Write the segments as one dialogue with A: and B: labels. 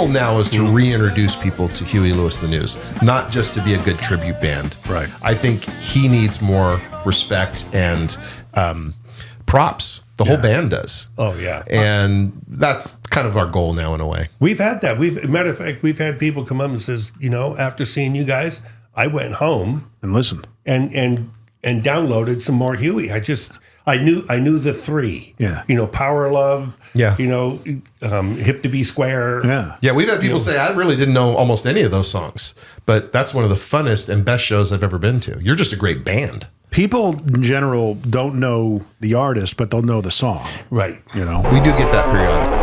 A: goal now is to reintroduce people to Huey Lewis and the News, not just to be a good tribute band.
B: Right.
A: I think he needs more respect and props. The whole band does.
C: Oh, yeah.
A: And that's kind of our goal now in a way.
C: We've had that. Matter of fact, we've had people come up and says, after seeing you guys, I went home
B: and listened
C: and downloaded some more Huey. I knew the three.
B: Yeah.
C: Power Love.
A: Yeah.
C: Hip to Be Square.
B: Yeah.
A: Yeah, we've had people say, I really didn't know almost any of those songs, but that's one of the funnest and best shows I've ever been to. You're just a great band.
B: People in general don't know the artist, but they'll know the song.
C: Right.
A: We do get that periodically.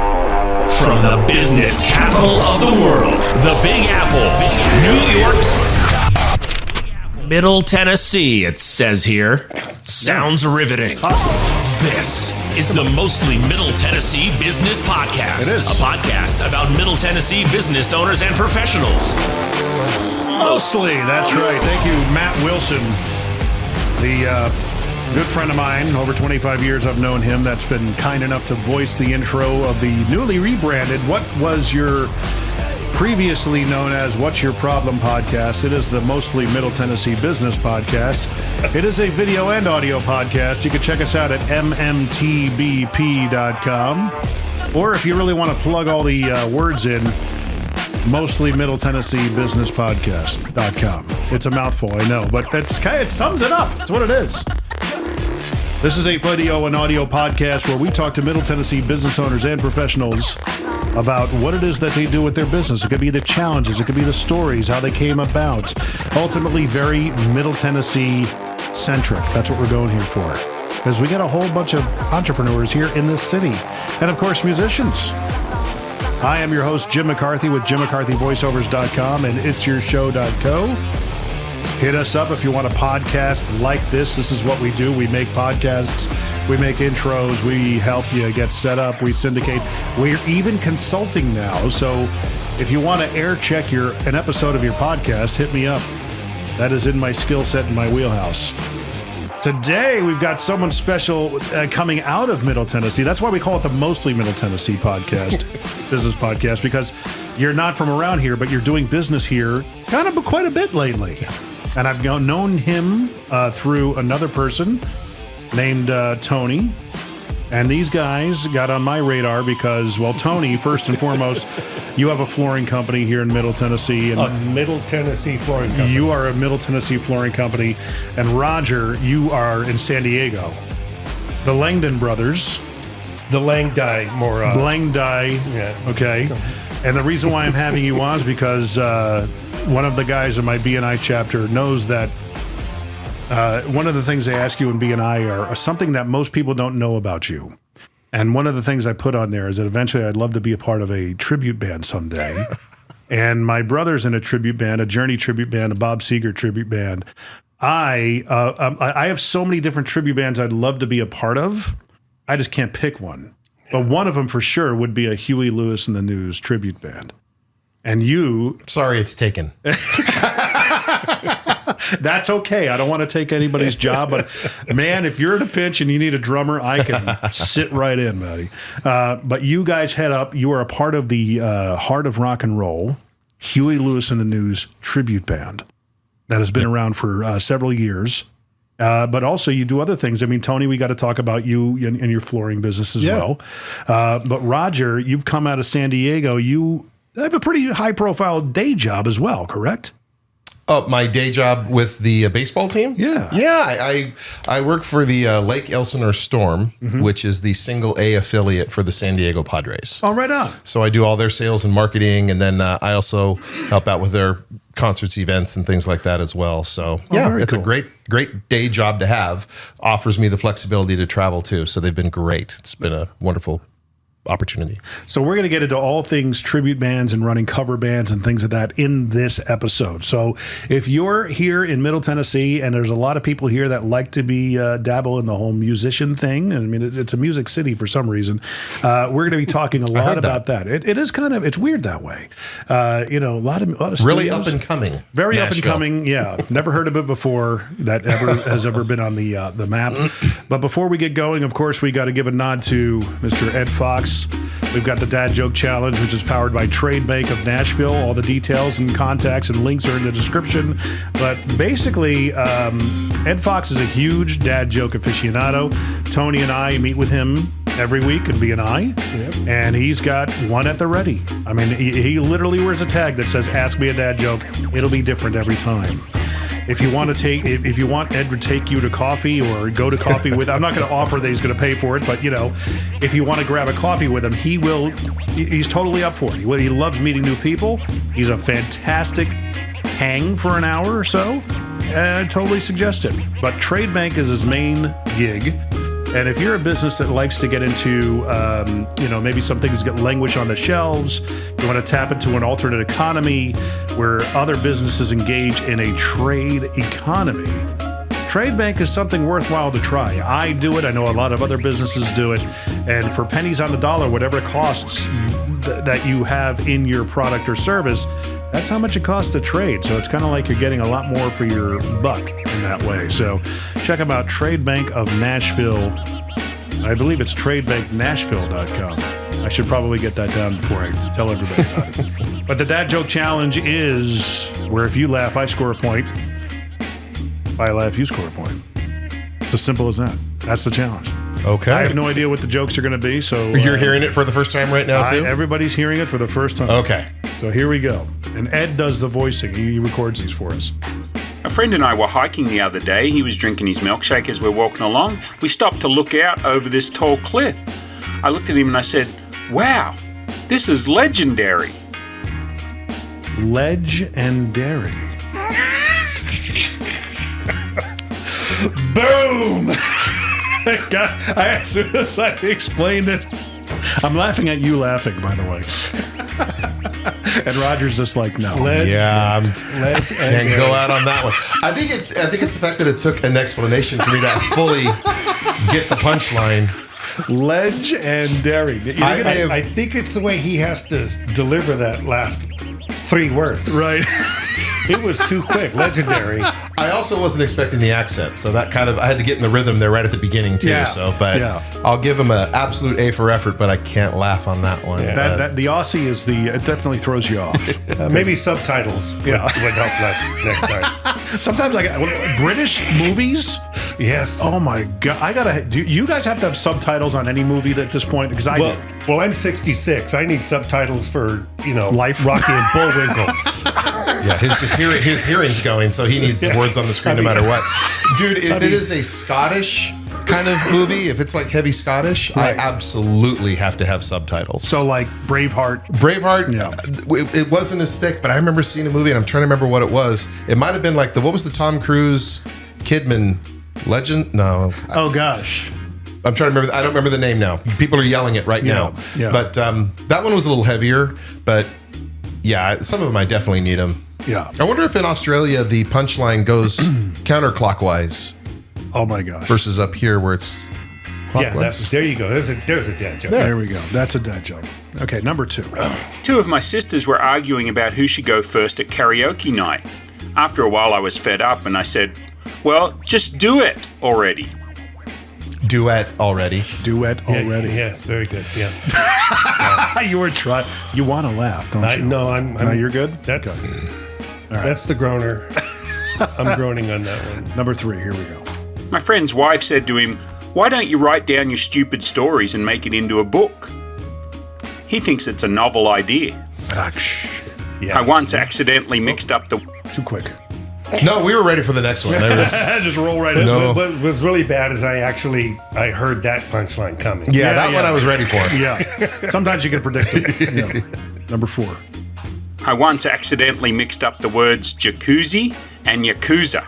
D: From the business capital of the world, the Big Apple, New York, Middle Tennessee, it says here. Sounds riveting.
B: Awesome.
D: This is the Mostly Middle Tennessee Business Podcast.
B: It is.
D: A podcast about Middle Tennessee business owners and professionals.
B: Mostly, that's right. Thank you, Matt Wilson, the good friend of mine. Over 25 years I've known him. That's been kind enough to voice the intro of the newly rebranded What Was Your Previously Known as What's Your Problem podcast. It is the Mostly Middle Tennessee Business Podcast. It is a video and audio podcast. You can check us out at MMTBP.com. Or if you really want to plug all the words in, Mostly Middle Tennessee Business Podcast.com. It's a mouthful, I know, but it sums it up. That's what it is. This is a video and audio podcast where we talk to Middle Tennessee business owners and professionals about what it is that they do with their business. It could be the challenges, it could be the stories, how they came about. Ultimately, very Middle Tennessee centric. That's what we're going here for. Because we got a whole bunch of entrepreneurs here in this city. And of course, musicians. I am your host, Jim McCarthy with JimMcCarthyVoiceovers.com and It'sYourShow.co. Hit us up if you want a podcast like this. This is what we do. We make podcasts. We make intros. We help you get set up. We syndicate. We're even consulting now. So if you want to air check an episode of your podcast, hit me up. That is in my skill set in my wheelhouse. Today, we've got someone special coming out of Middle Tennessee. That's why we call it the Mostly Middle Tennessee Podcast, business podcast, because you're not from around here, but you're doing business here kind of quite a bit lately. And I've known him through another person named Tony. And these guys got on my radar because, well, Tony, first and foremost, you have a flooring company here in Middle Tennessee. And
C: a Middle Tennessee flooring company.
B: You are a Middle Tennessee flooring company. And Roger, you are in San Diego. The Langdon brothers.
C: The Langdon, more.
B: Langdon.
C: Yeah.
B: Okay. And the reason why I'm having you on is because one of the guys in my BNI chapter knows that one of the things they ask you in BNI are something that most people don't know about you. And one of the things I put on there is that eventually I'd love to be a part of a tribute band someday. And my brother's in a tribute band, a Journey tribute band, a Bob Seger tribute band. I have so many different tribute bands I'd love to be a part of. I just can't pick one. But one of them for sure would be a Huey Lewis and the News tribute band. And you...
A: Sorry, it's taken.
B: That's okay. I don't want to take anybody's job, but man, if you're in a pinch and you need a drummer, I can sit right in, buddy. But you guys head up. You are a part of the Heart of Rock and Roll, Huey Lewis and the News tribute band that has been around for several years. But also you do other things. I mean, Tony, we got to talk about you and your flooring business as well. But Roger, you've come out of San Diego. You have a pretty high profile day job as well, correct?
A: Oh, my day job with the baseball team?
B: Yeah.
A: Yeah, I work for the Lake Elsinore Storm, which is the single A affiliate for the San Diego Padres.
B: Oh, right on.
A: So I do all their sales and marketing, and then I also help out with their concerts, events, and things like that as well. So yeah, it's
B: cool.
A: a great day job to have. Offers me the flexibility to travel too. So they've been great. It's been a wonderful opportunity.
B: So we're going to get into all things tribute bands and running cover bands and things like that in this episode. So if you're here in Middle Tennessee, and there's a lot of people here that like to be dabble in the whole musician thing. I mean, it's a music city for some reason. We're going to be talking a lot about that. It is kind of, it's weird that way. You know, a lot of
A: really
B: studios,
A: up and coming.
B: very
A: Nashville.
B: up and coming. Yeah. Never heard of it before that has ever been on the map. But before we get going, of course, we got to give a nod to Mr. Ed Fox We've got the Dad Joke Challenge, which is powered by Trade Bank of Nashville. All the details and contacts and links are in the description. But basically, Ed Fox is a huge dad joke aficionado. Tony and I meet with him every week at B&I, and he's got one at the ready. I mean, he literally wears a tag that says, "Ask me a dad joke." It'll be different every time. If you want Ed to take you to coffee or go to coffee with, I'm not going to offer that he's going to pay for it, but if you want to grab a coffee with him, he's totally up for it. He loves meeting new people. He's a fantastic hang for an hour or so. I totally suggest it. But Trade Bank is his main gig. And if you're a business that likes to get into, maybe some things get languish on the shelves, you want to tap into an alternate economy where other businesses engage in a trade economy, Trade Bank is something worthwhile to try. I do it. I know a lot of other businesses do it. And for pennies on the dollar, whatever it costs that you have in your product or service, that's how much it costs to trade. So it's kind of like you're getting a lot more for your buck in that way. So check them out, Trade Bank of Nashville. I believe it's tradebanknashville.com. I should probably get that down before I tell everybody about it. But the Dad Joke Challenge is where if you laugh, I score a point. If I laugh, you score a point. It's as simple as that. That's the challenge.
A: Okay.
B: I have no idea what the jokes are going to be. So
A: you're hearing it for the first time right now, too?
B: Everybody's hearing it for the first time.
A: Okay.
B: So here we go. And Ed does the voicing. He records these for us.
E: A friend and I were hiking the other day. He was drinking his milkshake as we're walking along. We stopped to look out over this tall cliff. I looked at him and I said, "Wow, this is legendary."
B: Legendary. Boom! As soon as I explained it, I'm laughing at you laughing, by the way. And Roger's just like, no.
A: Yeah, can't go out on that one. I think it's the fact that it took an explanation for me to fully get the punchline.
B: Legendary.
C: I think it's the way he has to deliver that last 3 words.
B: Right.
C: It was too quick. Legendary.
A: I also wasn't expecting the accent, so that I had to get in the rhythm there right at the beginning too.
B: Yeah.
A: I'll give him an absolute A for effort, but I can't laugh on that one.
B: Yeah. The Aussie is it definitely throws you off.
C: Maybe subtitles would help less next time.
B: Sometimes British movies.
C: Yes.
B: Oh my God! Do you guys have to have subtitles on any movie at this point? Because do.
C: Well, I'm 66. I need subtitles for
B: Life,
C: Rocky and Bullwinkle.
A: Yeah, his hearing's going, so he needs words on the screen no matter what. Dude, if it is a Scottish kind of movie, if it's like heavy Scottish, right. I absolutely have to have subtitles.
B: So like Braveheart.
A: Yeah. It wasn't as thick, but I remember seeing a movie and I'm trying to remember what it was. It might have been like what was the Tom Cruise Kidman Legend? No.
B: Oh gosh.
A: I'm trying to remember. I don't remember the name now. People are yelling it right now.
B: Yeah.
A: But that one was a little heavier, but yeah, some of them I definitely need them.
B: Yeah.
A: I wonder if in Australia the punchline goes counterclockwise.
B: Oh my gosh.
A: Versus up here where it's clockwise.
C: Yeah, there you go. There's a dad joke.
B: There we go. That's a dad joke. Okay, number 2.
E: 2 of my sisters were arguing about who should go first at karaoke night. After a while I was fed up and I said, "Well, just do it already."
A: Duet already.
C: Yes, very good. Yeah.
B: You were trying. You want to laugh, don't you?
C: No,
B: you're good.
C: That's the groaner. I'm groaning on that one.
B: Number 3. Here we go.
E: My friend's wife said to him, "Why don't you write down your stupid stories and make it into a book?" He thinks it's a novel idea. I once accidentally mixed up the...
B: Too quick.
A: No, we were ready for the next one.
B: Just roll right into it.
C: What was really bad is I heard that punchline coming.
A: Yeah, that one I was ready for.
B: Yeah. Sometimes you can predict it. Yeah. Number 4.
E: I once accidentally mixed up the words jacuzzi and yakuza.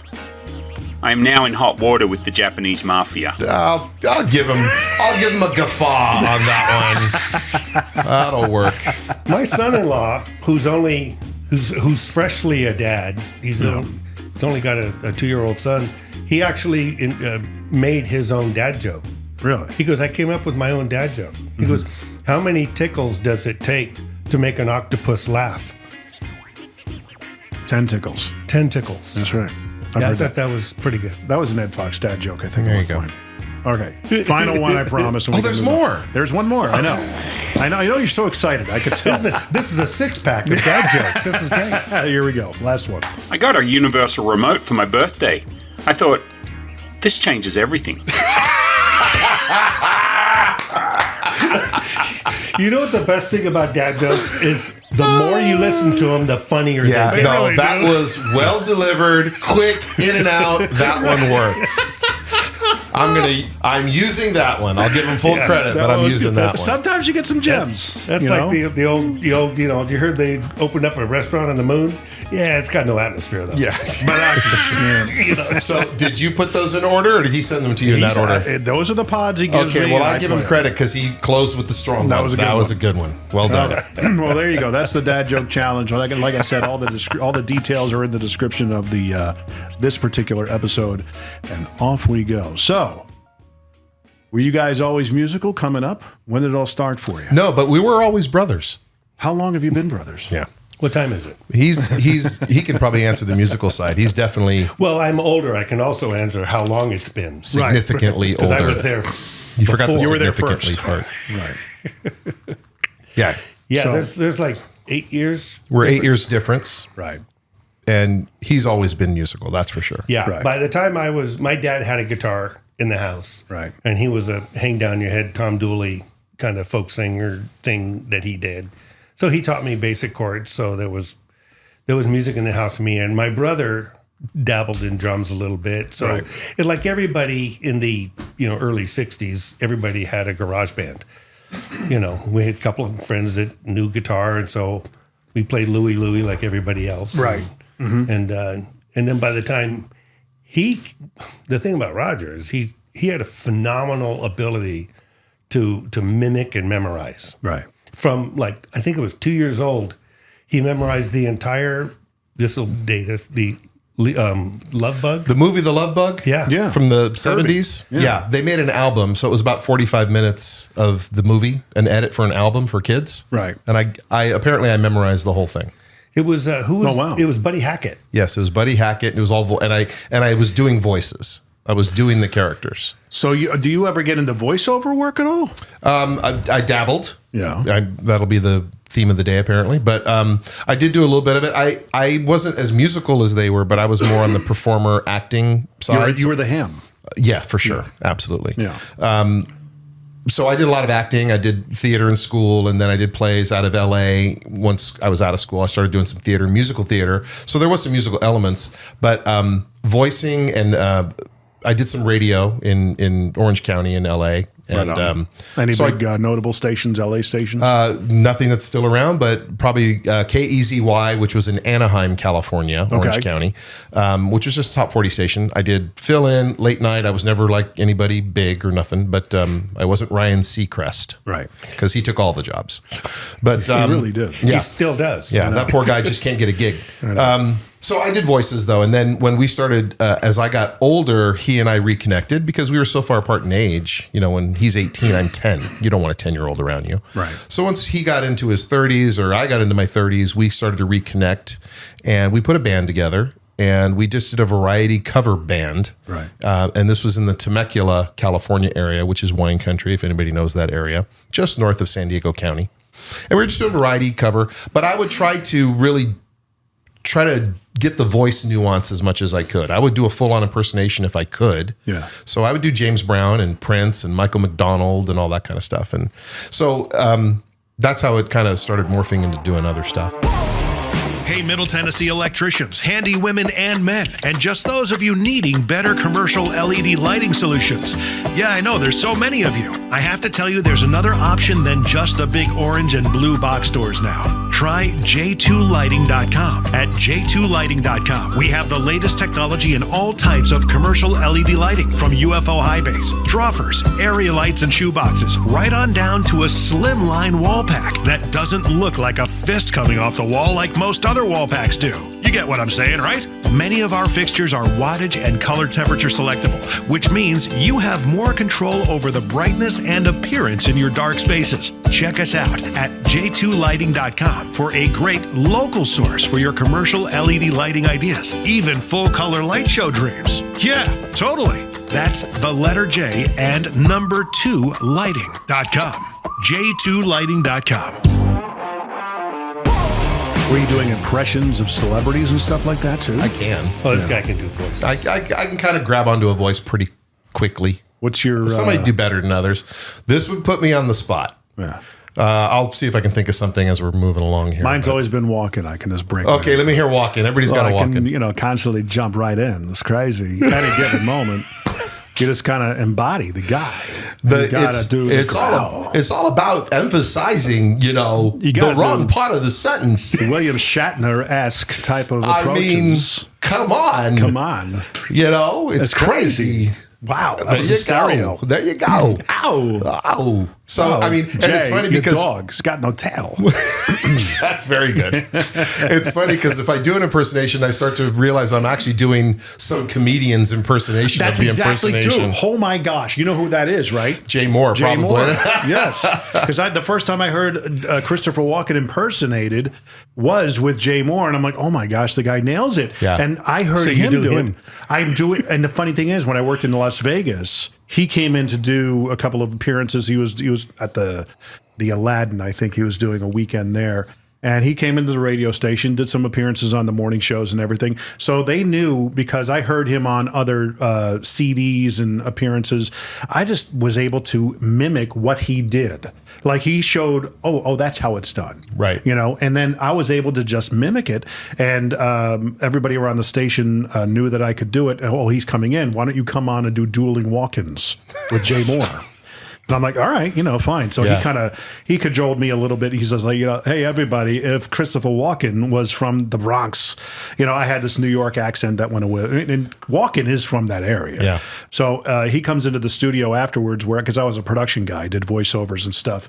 E: I am now in hot water with the Japanese mafia.
A: I'll give him a guffaw on that one. That'll work.
C: My son-in-law, who's freshly a dad, he's only got a 2-year-old son. He actually made his own dad joke.
B: Really?
C: He goes, "I came up with my own dad joke." He goes, "How many tickles does it take to make an octopus laugh?"
B: 10 tickles.
C: 10 tickles.
B: That's right.
C: I thought that was pretty good.
B: That was an Ed Fox dad joke, I think.
A: There you go.
B: Okay. Final one, I promise.
A: Oh, there's more.
B: There's one more. I know. I know you're so excited. I could tell.
C: This is a 6-pack of dad jokes. This is great.
B: Here we go. Last one.
E: I got a universal remote for my birthday. I thought, this changes everything.
C: You know what the best thing about dad jokes is? The more you listen to them, the funnier they get.
A: No,
B: really
A: that
B: do.
A: was well delivered, quick, in and out. That one worked. I'm using that one. I'll give him full credit, but I'm using that one.
B: Sometimes you get some gems.
C: That's like the old, you know, you heard they opened up a restaurant on the moon? Yeah, it's got no atmosphere, though.
A: Yeah.
B: But
A: So, did you put those in order, or did he send them to you in that order?
B: Those are the pods he gives me.
A: Okay, well, I give him credit because he closed with the strong one. That was a good one. Well done.
B: Well, there you go. That's the dad joke challenge. Like I said, all the details are in the description of the this particular episode, and off we go. So, were you guys always musical coming up? When did it all start for you?
A: No, but we were always brothers.
B: How long have you been brothers?
A: Yeah.
C: What time is it?
A: He can probably answer the musical side. He's definitely
C: Well, I'm older. I can also answer how long it's been.
A: significantly
C: Because
A: older.
C: I was there.
A: You forgot the
C: before.
B: You were there
A: significantly
B: first.
A: part.
B: Right.
A: Yeah.
C: Yeah,
B: So-
C: there's like 8 years.
A: We're 8 years difference,
B: Right.
A: and he's always been musical. That's for sure.
C: Yeah.
B: Right.
C: By the time my dad had a guitar in the house.
B: Right.
C: And he was a hang down your head Tom Dooley kind of folk singer thing that he did. So he taught me basic chords. So there was music in the house for me. And my brother dabbled in drums a little bit. So
B: Right.
C: it, like everybody in the early 60s, everybody had a garage band. We had a couple of friends that knew guitar, and so we played Louie Louie like everybody else.
B: Right.
C: And then by the time the thing about Roger is he had a phenomenal ability to mimic and memorize.
B: Right.
C: From like, I think it was 2 years old, he memorized the entire, this will date us, the Love Bug.
A: The movie The Love Bug?
C: Yeah.
A: From the 70s? Yeah. They made an album, so it was about 45 minutes of the movie, an edit for an album for kids.
B: Right.
A: And I apparently memorized the whole thing.
C: It was,
B: wow.
C: It was Buddy Hackett.
A: Yes, it was Buddy Hackett. It was all and I was doing voices. I was doing the characters.
B: So do you ever get into voiceover work at all?
A: I dabbled.
B: Yeah.
A: That'll be the theme of the day, apparently. But I did do a little bit of it. I wasn't as musical as they were, but I was more on the performer acting side.
B: You were the ham.
A: Yeah, for sure. Absolutely.
B: Yeah.
A: So I did a lot of acting. I did theater in school, and then I did plays out of LA. Once I was out of school, I started doing some theater, musical theater. So there was some musical elements, but voicing and I did some radio in Orange County in LA. And
B: any big notable stations, LA stations?
A: Nothing that's still around, but probably KEZY, which was in Anaheim, California, Orange County, which was just a top 40 station. I did fill in late night. I was never like anybody big or nothing, but I wasn't Ryan Seacrest,
B: Right.
A: Because he took all the jobs. But
B: he really did.
A: Yeah,
C: He still does.
A: yeah, that poor guy just can't get a gig. So I did voices though, and then when we started, as I got older, he and I reconnected because we were so far apart in age. When he's 18, I'm 10. You don't want a 10-year-old around you,
B: right?
A: So once he got into his 30s, or I got into my 30s, we started to reconnect, and we put a band together, and we just did a variety cover band,
B: right?
A: And this was in the Temecula, California area, which is wine country, if anybody knows that area, just north of San Diego County. And we were just doing variety cover, but I would try to get the voice nuance as much as I could. I would do a full-on impersonation if I could.
B: Yeah.
A: So I would do James Brown and Prince and Michael McDonald and all that kind of stuff. And so that's how it kind of started morphing into doing other stuff.
F: Hey, Middle Tennessee electricians, handy women and men, and just those of you needing better commercial LED lighting solutions. Yeah, I know, there's so many of you. I have to tell you, there's another option than just the big orange and blue box stores now. Try j2lighting.com. At j2lighting.com, we have the latest technology in all types of commercial LED lighting, from UFO high bays, drawers, area lights, and shoeboxes, right on down to a slimline wall pack that doesn't look like a fist coming off the wall like most other wall packs do. You get what I'm saying, right? Many of our fixtures are wattage and color temperature selectable, which means you have more control over the brightness and appearance in your dark spaces. Check us out at j2lighting.com for a great local source for your commercial LED lighting ideas, even full color light show dreams. Yeah, totally. That's the letter J and number 2 lighting.com. J2lighting.com.
B: Were you doing impressions of celebrities and stuff like that too?
A: I can.
C: Oh, this guy can do voices.
A: I can kind of grab onto a voice pretty quickly.
B: What's your...
A: Some might do better than others. This would put me on the spot.
B: Yeah.
A: I'll see if I can think of something as we're moving along here.
B: Mine's always been walking. I can just break.
A: Okay, let me hear walking. Everybody's got to walk in.
B: You know, constantly jump right in. It's crazy. At any given moment, you just kind of embody the guy.
A: It's all about emphasizing, the wrong part of the sentence.
B: William Shatner-esque type of approaches.
A: Come on. It's crazy.
B: Wow, that was a stereo.
A: There you go.
B: Ow.
A: So, and it's funny because...
B: dog's got no tail.
A: That's very good. It's funny because if I do an impersonation, I start to realize I'm actually doing some comedian's impersonation of the impersonation.
B: Dude. Oh my gosh. You know who that is, right?
A: Jay Moore, probably.
B: Moore. Yes. Because the first time I heard Christopher Walken impersonated was with Jay Moore. And I'm like, oh my gosh, the guy nails it.
A: Yeah.
B: And I heard him do it. I'm doing, and the funny thing is, when I worked in Las Vegas, he came in to do a couple of appearances. He was at the Aladdin, I think he was doing a weekend there. And he came into the radio station, did some appearances on the morning shows and everything. So they knew, because I heard him on other CDs and appearances, I just was able to mimic what he did. Like he showed, oh, that's how it's done.
A: Right.
B: And then I was able to just mimic it. And everybody around the station knew that I could do it. Oh, he's coming in. Why don't you come on and do dueling walk-ins with Jay Moore? And I'm like, all right, fine. So he cajoled me a little bit. He says, hey, everybody, if Christopher Walken was from the Bronx, I had this New York accent that went away. And Walken is from that area.
A: Yeah.
B: So he comes into the studio afterwards, because I was a production guy, did voiceovers and stuff.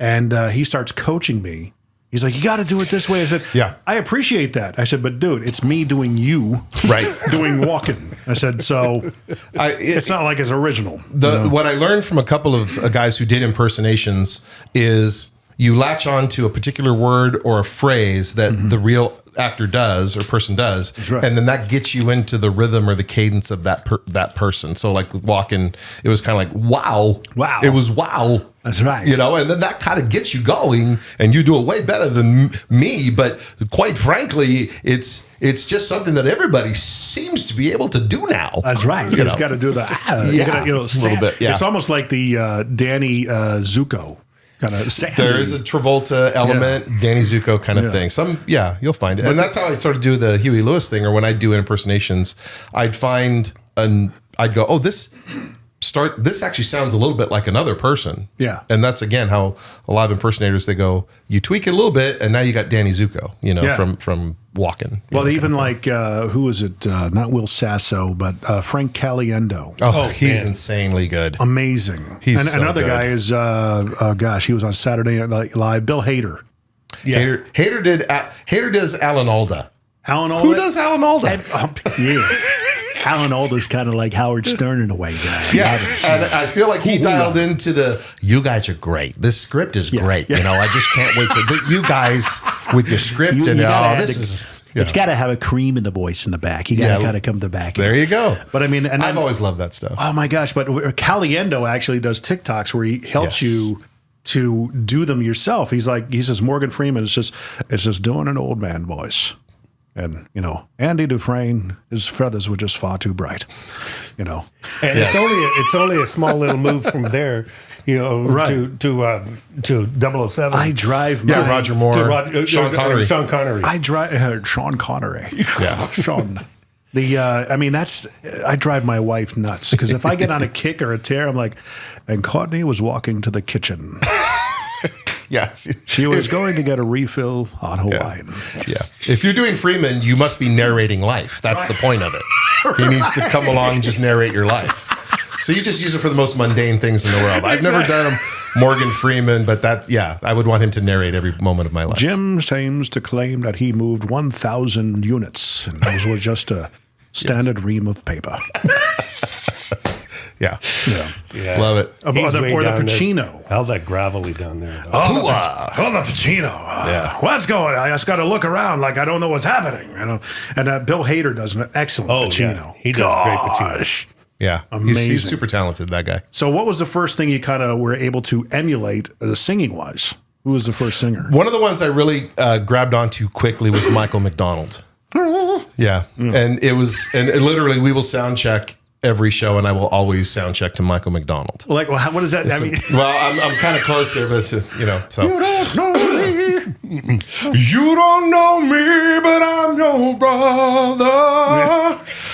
B: And he starts coaching me. He's like, you got to do it this way. I said,
A: yeah,
B: I appreciate that. I said, but dude, it's me doing you,
A: right?
B: Doing Walken. I said, so it's not like it's original.
A: What I learned from a couple of guys who did impersonations is you latch on to a particular word or a phrase that the real actor does or person does,
B: right.
A: And then that gets you into the rhythm or the cadence of that person. So like with Walken, it was kind of like wow, it was wow.
B: That's right.
A: And then that kind of gets you going, and you do it way better than me. But quite frankly, it's just something that everybody seems to be able to do now.
B: That's right. You just got to do the
A: a little bit. Yeah.
B: It's almost like the Danny Zuko kind of.
A: There is a Travolta element, Danny Zuko kind of thing. You'll find it, and that's how I sort of do the Huey Lewis thing. Or when I do impersonations, I'd find I'd go, oh, this actually sounds a little bit like another person.
B: Yeah.
A: And that's, again, how a lot of impersonators, they go, you tweak it a little bit, and now you got Danny Zuko, from Walken.
B: Well, even like, who was it? Not Will Sasso, but Frank Caliendo.
A: Oh, he's insanely good.
B: Amazing.
A: He's so
B: another
A: good.
B: Guy is, he was on Saturday Night Live, Bill Hader.
A: Yeah. Hader does Alan Alda.
B: Alan Alda?
A: Who does Alan Alda?
B: Yeah. Alan Alda's kind of like Howard Stern in a way, guy.
A: Yeah, and I feel like he dialed into you guys are great. This script is great. I just can't wait to you guys with your script
G: It's got to have a cream in the voice in the back. You got to kind of come to the back.
A: There you go.
B: But I mean, and
A: I've always loved that stuff.
B: Oh my gosh! But Caliendo actually does TikToks where he helps you to do them yourself. He says Morgan Freeman is just doing an old man voice. And, Andy Dufresne, his feathers were just far too bright, And
C: it's only a small little move from there,
B: right.
C: to 007.
B: I drive
A: Roger Moore, Sean Connery.
B: I drive Sean Connery.
A: Yeah.
B: Sean. I drive my wife nuts because if I get on a kick or a tear, I'm like, and Courtney was walking to the kitchen.
A: Yes.
B: She was going to get a refill on Hawaiian.
A: Yeah. If you're doing Freeman, you must be narrating life. That's the point of it. He needs to come along and just narrate your life. So you just use it for the most mundane things in the world. I've never done Morgan Freeman, but I would want him to narrate every moment of my life.
B: Jim seems to claim that he moved 1,000 units, and those were just a standard ream of paper.
A: Yeah. Love it.
B: Or the Pacino.
C: How's that gravelly down there, though?
B: The Pacino. What's going on? I just got to look around like I don't know what's happening. And Bill Hader does an excellent Pacino.
C: Yeah. He does great Pacino.
A: Yeah,
B: Amazing.
A: he's super talented, that guy.
B: So what was the first thing you kind of were able to emulate singing wise? Who was the first singer?
A: One of the ones I really grabbed onto quickly was Michael McDonald. Yeah. And literally we will sound check every show, and I will always sound check to Michael McDonald.
B: Like, well, what does that mean?
A: Well, I'm kind of close here, but so.
B: You don't know me.
A: You don't know me, but I'm your brother.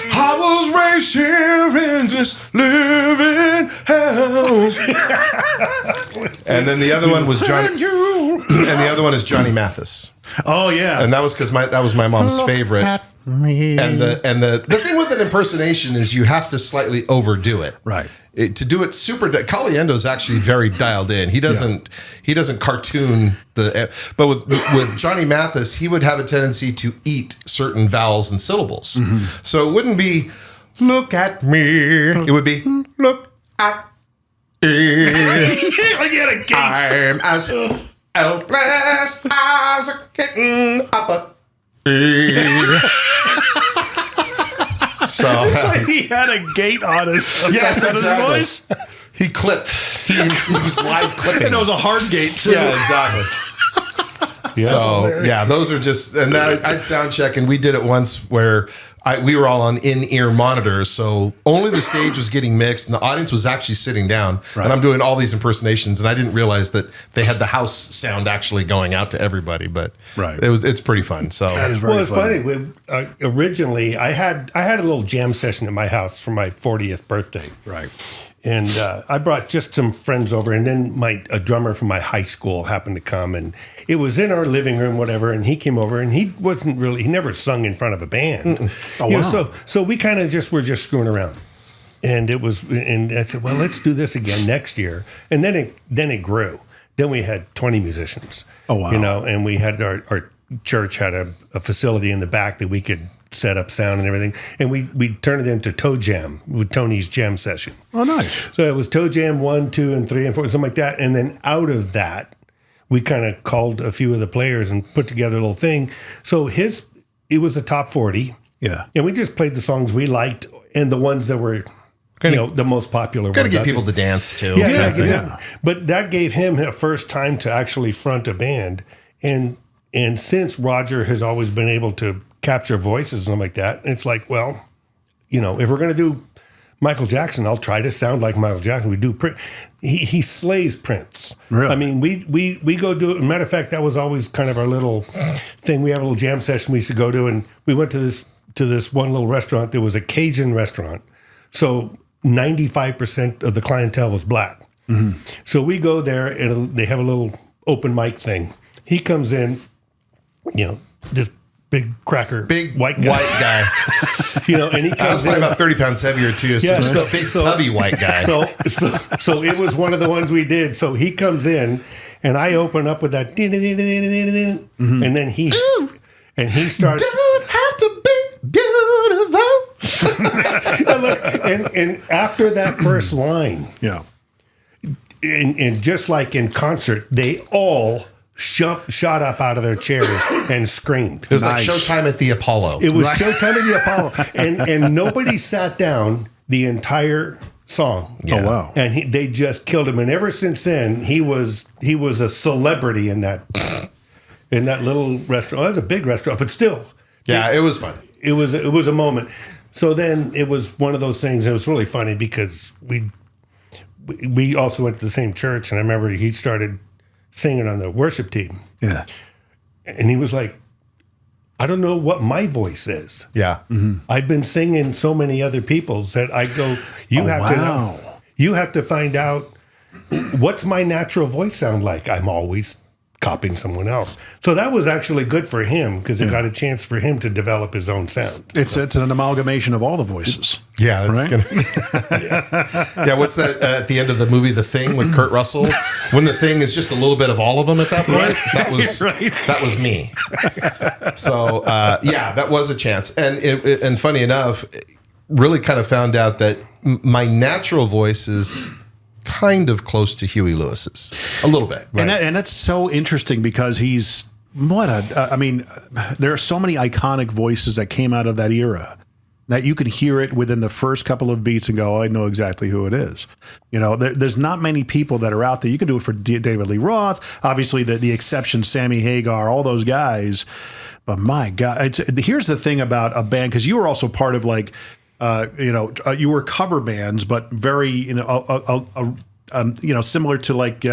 A: I was raised here in this living hell. And then the other one was Johnny. And the other one is Johnny Mathis.
B: Oh yeah,
A: and that was because that was my mom's favorite. And the thing with an impersonation is you have to slightly overdo it.
B: Right.
A: To do it super, Caliendo's actually very dialed in. He doesn't cartoon but with Johnny Mathis, he would have a tendency to eat certain vowels and syllables. So it wouldn't be look at me. It would be look at me.
B: Like you had a gate.
A: I'm as helpless as a kitten up a So
B: it's like he had a gate on his,
A: yes,
B: on
A: exactly.
B: his voice.
A: He clipped. He was live clipping.
B: And it was a hard gate too.
A: Yeah, exactly. Yeah, those are just, and that I'd sound check, and we did it once where we were all on in-ear monitors, so only the stage was getting mixed, and the audience was actually sitting down, and I'm doing all these impersonations, and I didn't realize that they had the house sound actually going out to everybody, but it's pretty fun. So
C: that is very funny. Originally, I had a little jam session at my house for my 40th birthday.
B: Right.
C: And I brought just some friends over, and then a drummer from my high school happened to come, and it was in our living room, whatever. And he came over, and he never sung in front of a band.
B: Oh, wow.
C: So we kind of were just screwing around, and I said, well, let's do this again next year. And then it grew. Then we had 20 musicians.
B: Oh wow!
C: And we had our church had a facility in the back that we could set up sound and everything, and we turned it into Toe Jam with Tony's jam session.
B: Oh, nice.
C: So it was Toe Jam 1, 2, and 3, and 4, something like that. And then out of that, we kind of called a few of the players and put together a little thing. So it was a top 40.
B: Yeah.
C: And we just played the songs we liked and the ones that were the most popular ones.
A: Got to get people to dance too.
C: Yeah. But that gave him a first time to actually front a band. And since Roger has always been able to capture voices and something like that, it's like, well, if we're going to do Michael Jackson, I'll try to sound like Michael Jackson. We do Prince. He slays Prince.
B: Really?
C: I mean, we go do it. Matter of fact, that was always kind of our little thing. We have a little jam session we used to go to, and we went to this one little restaurant. There was a Cajun restaurant, so 95% of the clientele was black. Mm-hmm. So we go there, and they have a little open mic thing. He comes in, this big cracker,
A: big
C: white guy. And he comes
A: probably about 30 pounds heavier too. So just a big tubby white guy.
C: So it was one of the ones we did. So he comes in, and I open up with that, mm-hmm. and then he starts.
A: Don't have to be beautiful.
C: and after that first line,
B: yeah,
C: and just like in concert, they all shot up out of their chairs and screamed.
A: It was like Showtime at the Apollo.
C: It was Showtime at the Apollo. And nobody sat down the entire song.
B: Yeah. Oh, wow.
C: And they just killed him. And ever since then, he was a celebrity in that little restaurant. Well, it was a big restaurant, but still.
A: Yeah, it was fun.
C: It was a moment. So then it was one of those things. It was really funny because we also went to the same church, and I remember he started singing on the worship team.
B: Yeah.
C: And he was like, I don't know what my voice is.
A: Yeah.
C: Mm-hmm. I've been singing so many other people's that I go, you have to find out what's my natural voice sound like. I'm always copying someone else. So that was actually good for him because it got a chance for him to develop his own sound.
B: It's an amalgamation of all the voices.
A: Yeah, that's
B: right?
A: Yeah, what's that at the end of the movie The Thing with Kurt Russell? When The Thing is just a little bit of all of them at that point. That was me. So that was a chance. And funny enough, really kind of found out that my natural voice is kind of close to Huey Lewis's, a little bit, right?
B: And that's so interesting because there are so many iconic voices that came out of that era, that you can hear it within the first couple of beats and go, oh, I know exactly who it is. You know, there's not many people that are out there. You can do it for David Lee Roth, obviously the exception, Sammy Hagar, all those guys. But my God, here's the thing about a band, because you were also part of like, you were cover bands, but very, similar to like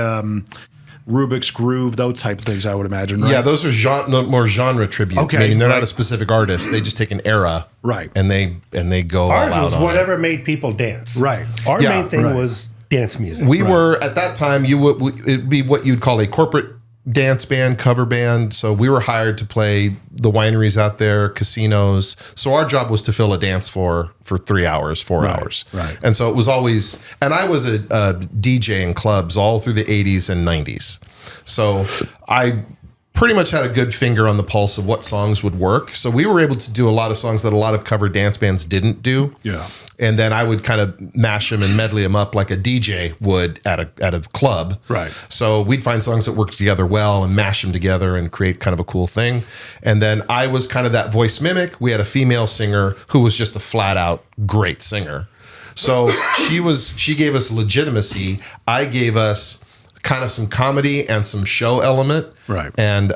B: Rubik's Groove, those type of things, I would imagine. Right?
A: Yeah, those are more genre tribute.
B: Okay,
A: meaning they're not a specific artist; they just take an era,
B: right?
A: And they go.
C: Ours
A: all out
C: was
A: on
C: whatever
A: it.
C: made people dance.
B: Right.
C: Our main thing was dance music.
A: We were at that time. It'd be what you'd call a corporate dance band, cover band. So we were hired to play the wineries out there, casinos. So our job was to fill a dance floor for 3 hours, 4 hours.
B: Right.
A: And so it was always, and I was a DJ in clubs all through the 80s and 90s. So I pretty much had a good finger on the pulse of what songs would work. So we were able to do a lot of songs that a lot of cover dance bands didn't do.
B: Yeah.
A: And then I would kind of mash them and medley them up like a DJ would at a club.
B: Right.
A: So we'd find songs that worked together well and mash them together and create kind of a cool thing. And then I was kind of that voice mimic. We had a female singer who was just a flat out great singer. So she gave us legitimacy. I gave us kind of some comedy and some show element.
B: Right.
A: And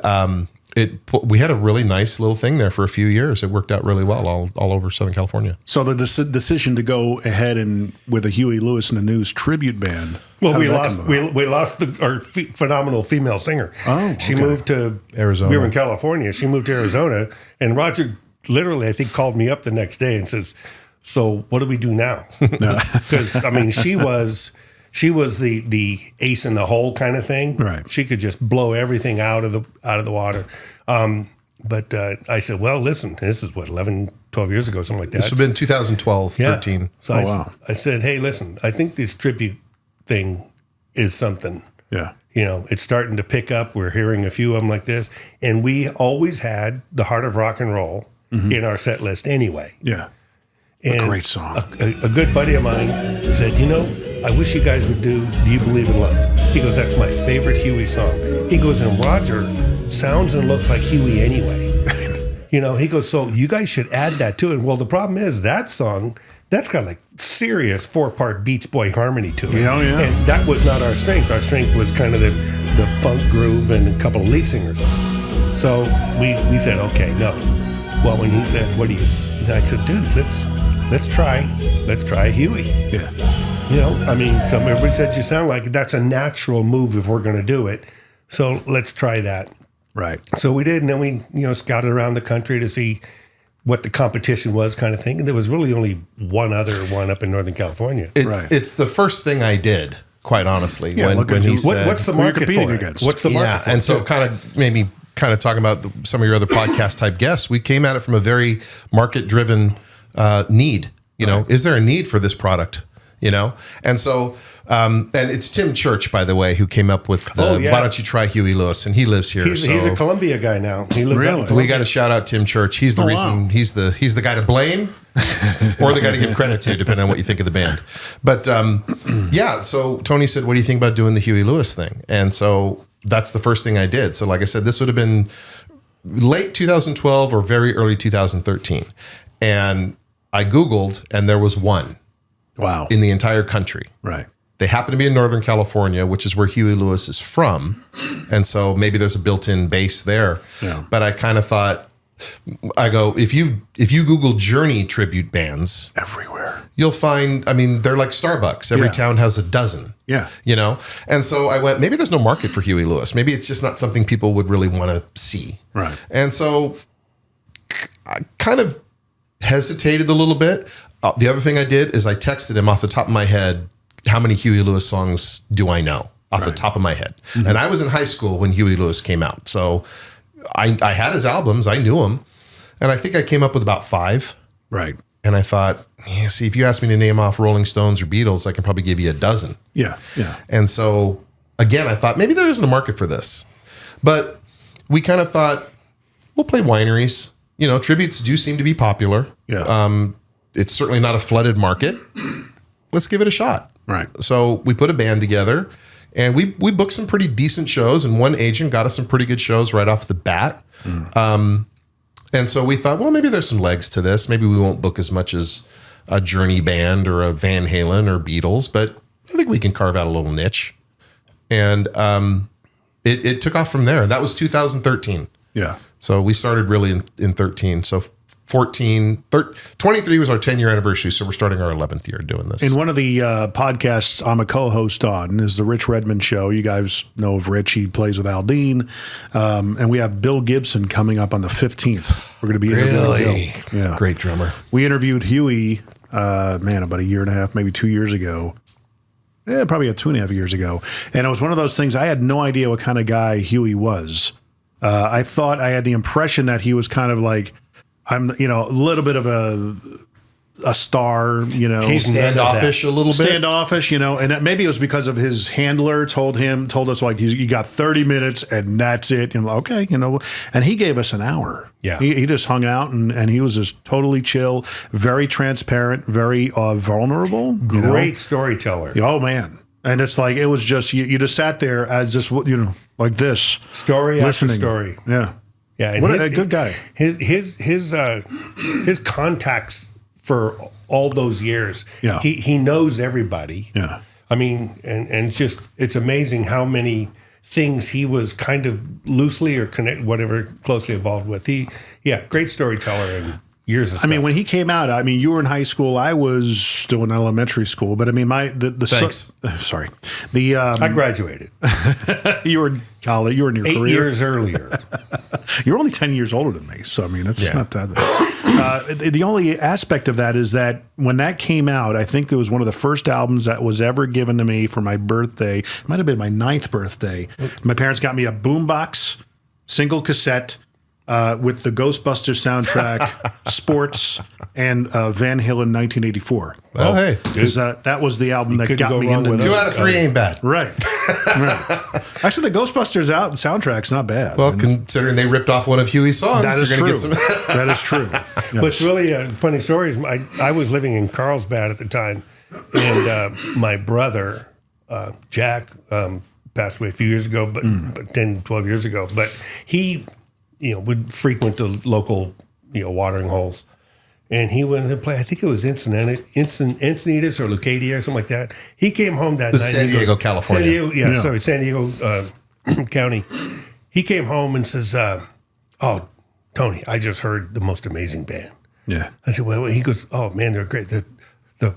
A: we had a really nice little thing there for a few years. It worked out really well all over Southern California.
B: So the decision to go ahead and with a Huey Lewis and the News tribute band.
C: Well, we lost our phenomenal female singer.
B: Oh,
C: she moved to
A: Arizona.
C: We were in California. She moved to Arizona, and Roger literally, I think, called me up the next day and says, "So what do we do now?" Because I mean, she was the ace in the hole kind of thing.
B: Right.
C: She could just blow everything out of the water. But I said, well, listen, this is what, 11, 12 years ago, something like that.
A: This would have been 2012, 13.
C: So I said, hey, listen, I think this tribute thing is something.
B: Yeah.
C: You know, it's starting to pick up. We're hearing a few of them like this. And we always had the Heart of Rock and Roll in our set list anyway.
B: Yeah.
C: And
B: a great song.
C: A good buddy of mine said, I wish you guys would do You Believe in Love. He goes, that's my favorite Huey song. He goes, and Roger sounds and looks like Huey anyway. He goes, so you guys should add that to it. Well, the problem is that song, that's got like serious 4-part Beach Boy harmony to it.
B: Yeah, yeah.
C: And that was not our strength. Our strength was kind of the funk groove and a couple of lead singers. So we said, okay, no. Well, when he said, what do you, I said, dude, let's try Huey.
B: Yeah.
C: Everybody said you sound like it. That's a natural move if we're going to do it. So let's try that.
B: Right.
C: So we did, and then we, scouted around the country to see what the competition was, kind of thing. And there was really only one other one up in Northern California.
A: It's the first thing I did, quite honestly.
B: Yeah,
A: when he said,
C: what's the market for it? What's the market for it?
A: And so kind of maybe talking about some of your other podcast type guests, we came at it from a very market driven need. Is there a need for this product? And so, and it's Tim Church, by the way, who came up with why don't you try Huey Lewis? And he lives here.
C: He's a Columbia guy now. He lives out in Columbia.
A: We got to shout out Tim Church. He's the reason. He's the guy to blame, or the guy to give credit to, depending on what you think of the band. But so Tony said, "What do you think about doing the Huey Lewis thing?" And so that's the first thing I did. So like I said, this would have been late 2012 or very early 2013, and I Googled, and there was one.
B: Wow.
A: In the entire country.
B: Right.
A: They happen to be in Northern California, which is where Huey Lewis is from. And so maybe there's a built-in base there.
B: Yeah.
A: But I kind of thought, I go, if you Google Journey tribute bands
B: everywhere,
A: you'll find, they're like Starbucks. Every town has a dozen.
B: Yeah.
A: And so I went, maybe there's no market for Huey Lewis. Maybe it's just not something people would really want to see.
B: Right.
A: And so I kind of hesitated a little bit. The other thing I did is I texted him off the top of my head, how many Huey Lewis songs do I know off the top of my head? Mm-hmm. And I was in high school when Huey Lewis came out. So I had his albums. I knew him. And I think I came up with about 5.
B: Right.
A: And I thought, if you ask me to name off Rolling Stones or Beatles, I can probably give you a dozen.
B: Yeah. Yeah.
A: And so, again, I thought maybe there isn't a market for this. But we kind of thought, we'll play wineries. Tributes do seem to be popular.
B: Yeah.
A: It's certainly not a flooded market. Let's give it a shot.
B: Right.
A: So we put a band together, and we booked some pretty decent shows, and one agent got us some pretty good shows right off the bat. And so we thought, well, maybe there's some legs to this. Maybe we won't book as much as a Journey band or a Van Halen or Beatles, but I think we can carve out a little niche. And it took off from there. That was 2013.
B: Yeah.
A: So we started really in 13. So 23 was our 10-year anniversary. So we're starting our 11th year doing this.
B: In one of the podcasts I'm a co-host on is the Rich Redmond Show. You guys know of Rich. He plays with Aldine. And we have Bill Gibson coming up on the 15th. We're going to be interviewing Bill. Yeah.
A: Great drummer.
B: We interviewed Huey, about a year and a half, maybe 2 years ago. Yeah, probably 2.5 years ago. And it was one of those things, I had no idea what kind of guy Huey was. I thought I had the impression that he was kind of like, a little bit of a star,
A: He's standoffish a little bit.
B: Standoffish, and maybe it was because of his handler told us like, you got 30 minutes and that's it. And okay, and he gave us an hour.
C: Yeah.
B: He just hung out and he was just totally chill, very transparent, very vulnerable.
C: Great storyteller.
B: Oh man. And it's like, it was just, you just sat there as just, like this.
C: Story listening. After story.
B: Yeah.
C: Yeah. And
B: what a good guy.
C: His contacts for all those years.
B: Yeah.
C: He knows everybody.
B: Yeah.
C: I mean, and it's amazing how many things he was kind of loosely or closely involved with. Great storyteller and years of stuff.
B: I mean, when he came out, you were in high school. I was still in elementary school, but
A: Thanks.
B: Sorry.
C: I graduated.
B: You were in college. You were in your
C: 8
B: career.
C: years earlier.
B: You're only 10 years older than me. So, that's not that bad. The only aspect of that is that when that came out, I think it was one of the first albums that was ever given to me for my birthday. It might have been my 9th birthday. My parents got me a boombox, single cassette, with the Ghostbusters soundtrack, Sports, and Van Halen 1984.
A: Well, hey.
B: Because that was the album that got me into
A: 2 out of 3 ain't bad.
B: Right. Actually, the Ghostbusters soundtrack's not bad.
A: Well, considering they ripped off one of Huey's songs,
B: that is true. That is true.
C: Yes. But it's really a funny story. I was living in Carlsbad at the time, and my brother, Jack, passed away a few years ago, but 10, 12 years ago. But he would frequent the local, watering holes. And he went to play, I think it was Encinitas or Leucadia or something like that. He came home that night.
A: San Diego, California.
C: San Diego County. He came home and says, oh, Tony, I just heard the most amazing band.
B: Yeah.
C: I said, well, he goes, oh, man, they're great. The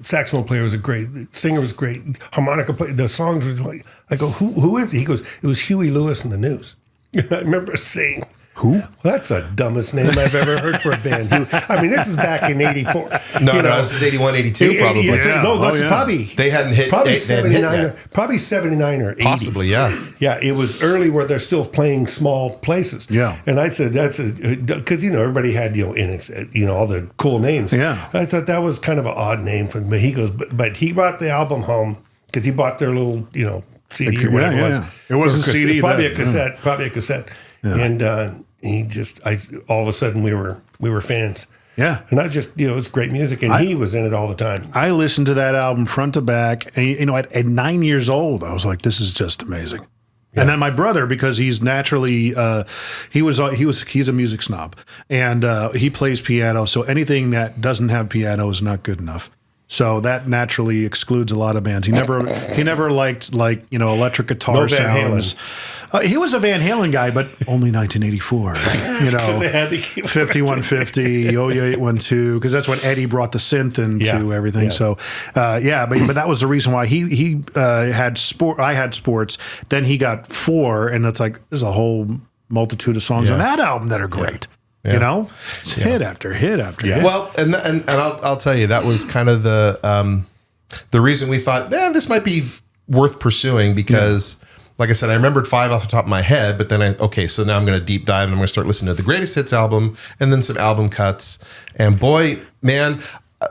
C: saxophone player was great. The singer was great. Harmonica player, the songs were great. I go, who is he? He goes, it was Huey Lewis and the News. I remember saying, who? Well, that's the dumbest name I've ever heard for a band. This is back in 84.
A: No, this is 81, 82 probably.
C: Probably.
A: They hadn't hit.
C: Probably 79 probably 79 or 80.
A: Possibly, yeah.
C: Yeah, it was early where they're still playing small places.
B: Yeah.
C: And I said, because, everybody had, all the cool names.
B: Yeah.
C: I thought that was kind of an odd name for them. But he goes, but he brought the album home because he bought their little, CD or whatever it was.
B: Yeah. It wasn't CD.
C: Probably a cassette. Yeah. And all of a sudden we were fans.
B: Yeah.
C: And I just, it was great music, and he was in it all the time.
B: I listened to that album front to back, and at 9 years old, I was like, this is just amazing. Yeah. And then my brother, because he's naturally, he's a music snob, and he plays piano. So anything that doesn't have piano is not good enough. So that naturally excludes a lot of bands. He never liked electric guitar sounds. He was a Van Halen guy, but only 1984. 5150, Yo-Yo 812, because that's when Eddie brought the synth into everything. Yeah. So, but that was the reason why he had sport. I had Sports. Then he got 4, and it's like there's a whole multitude of songs on that album that are great. Yeah. It's hit after hit after hit.
A: Well, and I'll tell you, that was kind of the reason we thought, this might be worth pursuing because. Yeah. Like I said, I remembered 5 off the top of my head, but then so now I'm going to deep dive and I'm going to start listening to the Greatest Hits album and then some album cuts. And boy, man,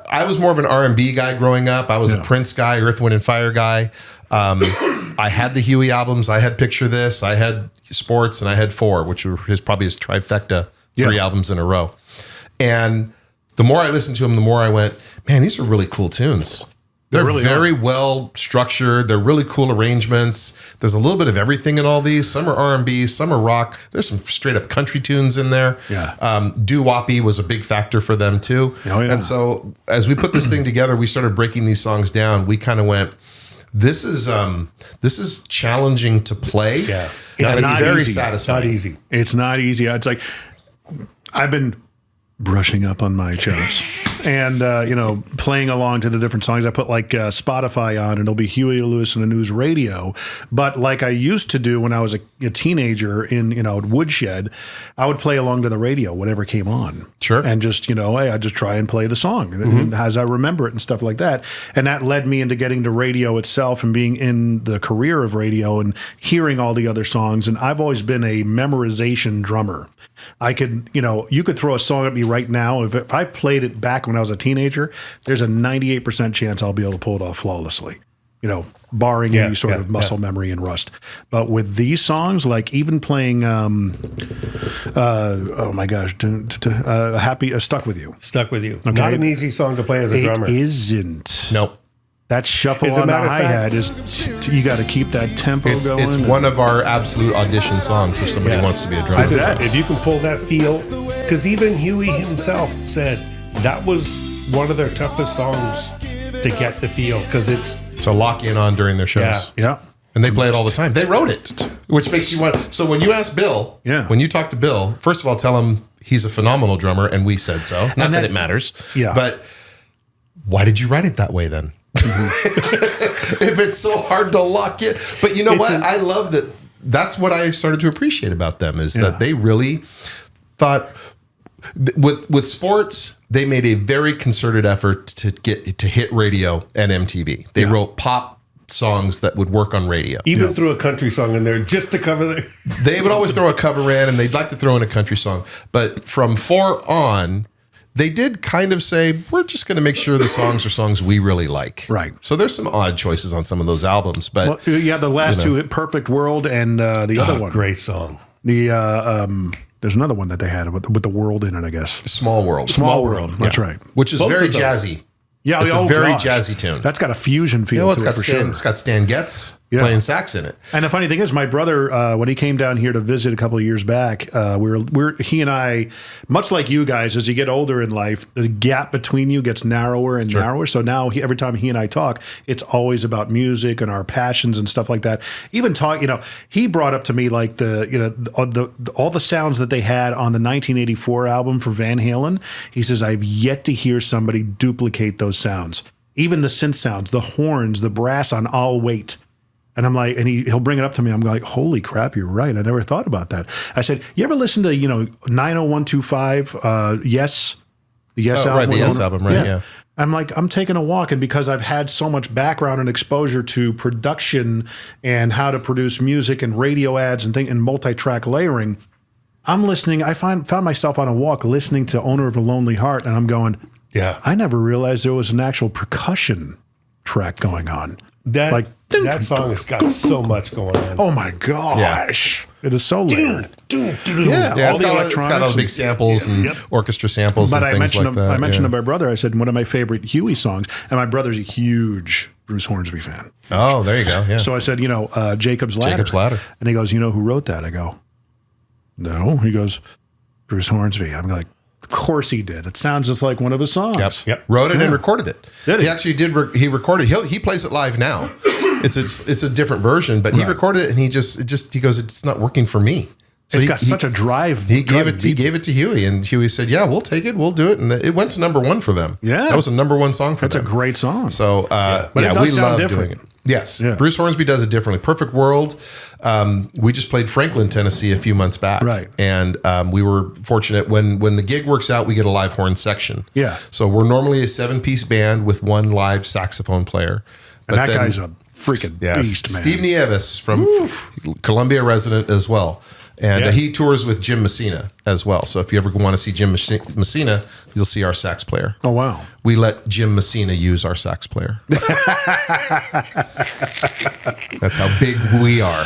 A: I was more of an R&B guy growing up. I was a Prince guy, Earth, Wind, and Fire guy. I had the Huey albums. I had Picture This. I had Sports, and I had 4, which were probably his trifecta, 3 albums in a row. And the more I listened to him, the more I went, man, these are really cool tunes. They're
B: really
A: very well structured. They're really cool arrangements. There's a little bit of everything in all these. Some are R&B, some are rock. There's some straight up country tunes in there.
B: Yeah.
A: Doo-woppy was a big factor for them too.
B: Oh, yeah.
A: And so as we put this thing together, we started breaking these songs down. We kind of went, this is challenging to play.
C: Yeah.
A: It's
B: not
A: very
B: easy.
A: satisfying.
C: Not easy.
B: It's not easy. It's like I've been brushing up on my chops and, playing along to the different songs. I put like Spotify on and it'll be Huey Lewis and the News Radio. But like I used to do when I was a teenager in, Woodshed, I would play along to the radio, whatever came on.
A: Sure.
B: And just, hey, I'd just try and play the song and as I remember it and stuff like that. And that led me into getting to radio itself and being in the career of radio and hearing all the other songs. And I've always been a memorization drummer. I could, you could throw a song at me right now. If I played it back when I was a teenager, there's a 98% chance I'll be able to pull it off flawlessly, barring any sort of muscle memory and rust. But with these songs, like even playing, oh my gosh, Stuck With You.
C: Stuck With You.
B: Okay.
C: Not an easy song to play as a drummer.
B: It isn't.
A: Nope.
B: That shuffle
C: As a
B: on the
C: matter of
B: hi-hat
C: fact-
B: is, you got to keep that tempo going.
A: It's one of our absolute audition songs if somebody wants to be a drummer.
B: I bet.
C: If you can pull that feel, because even Huey himself said that was one of their toughest songs to get the feel, because it's
A: To lock in on during their shows.
B: Yeah.
A: And they play it all the time. They wrote it, which makes you want. So when you ask Bill, when you talk to Bill, first of all, tell him he's a phenomenal drummer, and we said so. Not that it matters.
B: Yeah.
A: But why did you write it that way then? If it's so hard to lock in. But you know what? I love that. That's what I started to appreciate about them is that they really thought with sports, they made a very concerted effort to hit radio and MTV. They wrote pop songs that would work on radio.
C: even threw a country song in there just to cover the.
A: They would always throw a cover in, and they'd like to throw in a country song. But from 4 on, they did kind of say, we're just going to make sure the songs are songs we really like.
B: Right.
A: So there's some odd choices on some of those albums. But
B: the last two, Perfect World and the other one.
C: Great song.
B: There's another one that they had with the world in it, I guess.
A: Small World.
B: Small World. That's right.
A: Which is
C: Both
A: very
C: of those.
A: jazzy.
B: Yeah,
A: It's a very jazzy tune.
B: That's got a fusion feel to it for sure.
A: It's got Stan Getz playing sax in it.
B: And the funny thing is, my brother, when he came down here to visit a couple of years back, he and I, much like you guys, as you get older in life, the gap between you gets narrower and narrower. So now every time he and I talk, it's always about music and our passions and stuff like that. Even he brought up to me like all the sounds that they had on the 1984 album for Van Halen. He says, I've yet to hear somebody duplicate those sounds. Even the synth sounds, the horns, the brass on I'll Wait. And I'm like, and he'll bring it up to me. I'm like, holy crap, you're right. I never thought about that. I said, you ever listen to 90125? Yes, the Yes album.
A: Right, the Yes album, right? Yeah.
B: I'm like, I'm taking a walk, and because I've had so much background and exposure to production and how to produce music and radio ads and multi-track layering, I'm listening. I found myself on a walk listening to Owner of a Lonely Heart, and I'm going, I never realized there was an actual percussion track going on.
C: That song has got so much going on.
B: Oh my gosh. It is so layered.
A: Yeah,
B: all the electronics.
A: It's got all the big samples and orchestra samples and things like that.
B: I mentioned to my brother, I said, one of my favorite Huey songs, and my brother's a huge Bruce Hornsby fan.
A: Oh, there you go. Yeah.
B: So I said, Jacob's Ladder.
A: Jacob's Ladder.
B: And he goes, you know who wrote that? I go, no. He goes, Bruce Hornsby. I'm like, of course he did. It sounds just like one of his songs.
A: Yep. Wrote it and recorded it.
B: Did he?
A: He actually did. He recorded. He plays it live now. It's a different version, but he recorded it and he goes, it's not working for me. So
B: it's got such a drive.
A: He gave it to Huey, and Huey said, "Yeah, we'll take it. We'll do it." And it went to number 1 for them.
B: Yeah,
A: that was a number 1 song for them.
B: That's a great song.
A: So,
B: but it does sound different.
A: Doing it. Yes, Bruce Hornsby does it differently. Perfect World. We just played Franklin, Tennessee, a few months back,
B: right?
A: And we were fortunate when the gig works out, we get a live horn section.
B: Yeah.
A: So we're normally a 7-piece band with 1 live saxophone player,
B: and that guy's a freaking beast, man.
A: Steve Nieves from Columbia resident as well. And he tours with Jim Messina as well. So if you ever want to see Jim Messina, you'll see our sax player.
B: Oh, wow.
A: We let Jim Messina use our sax player. That's how big we are.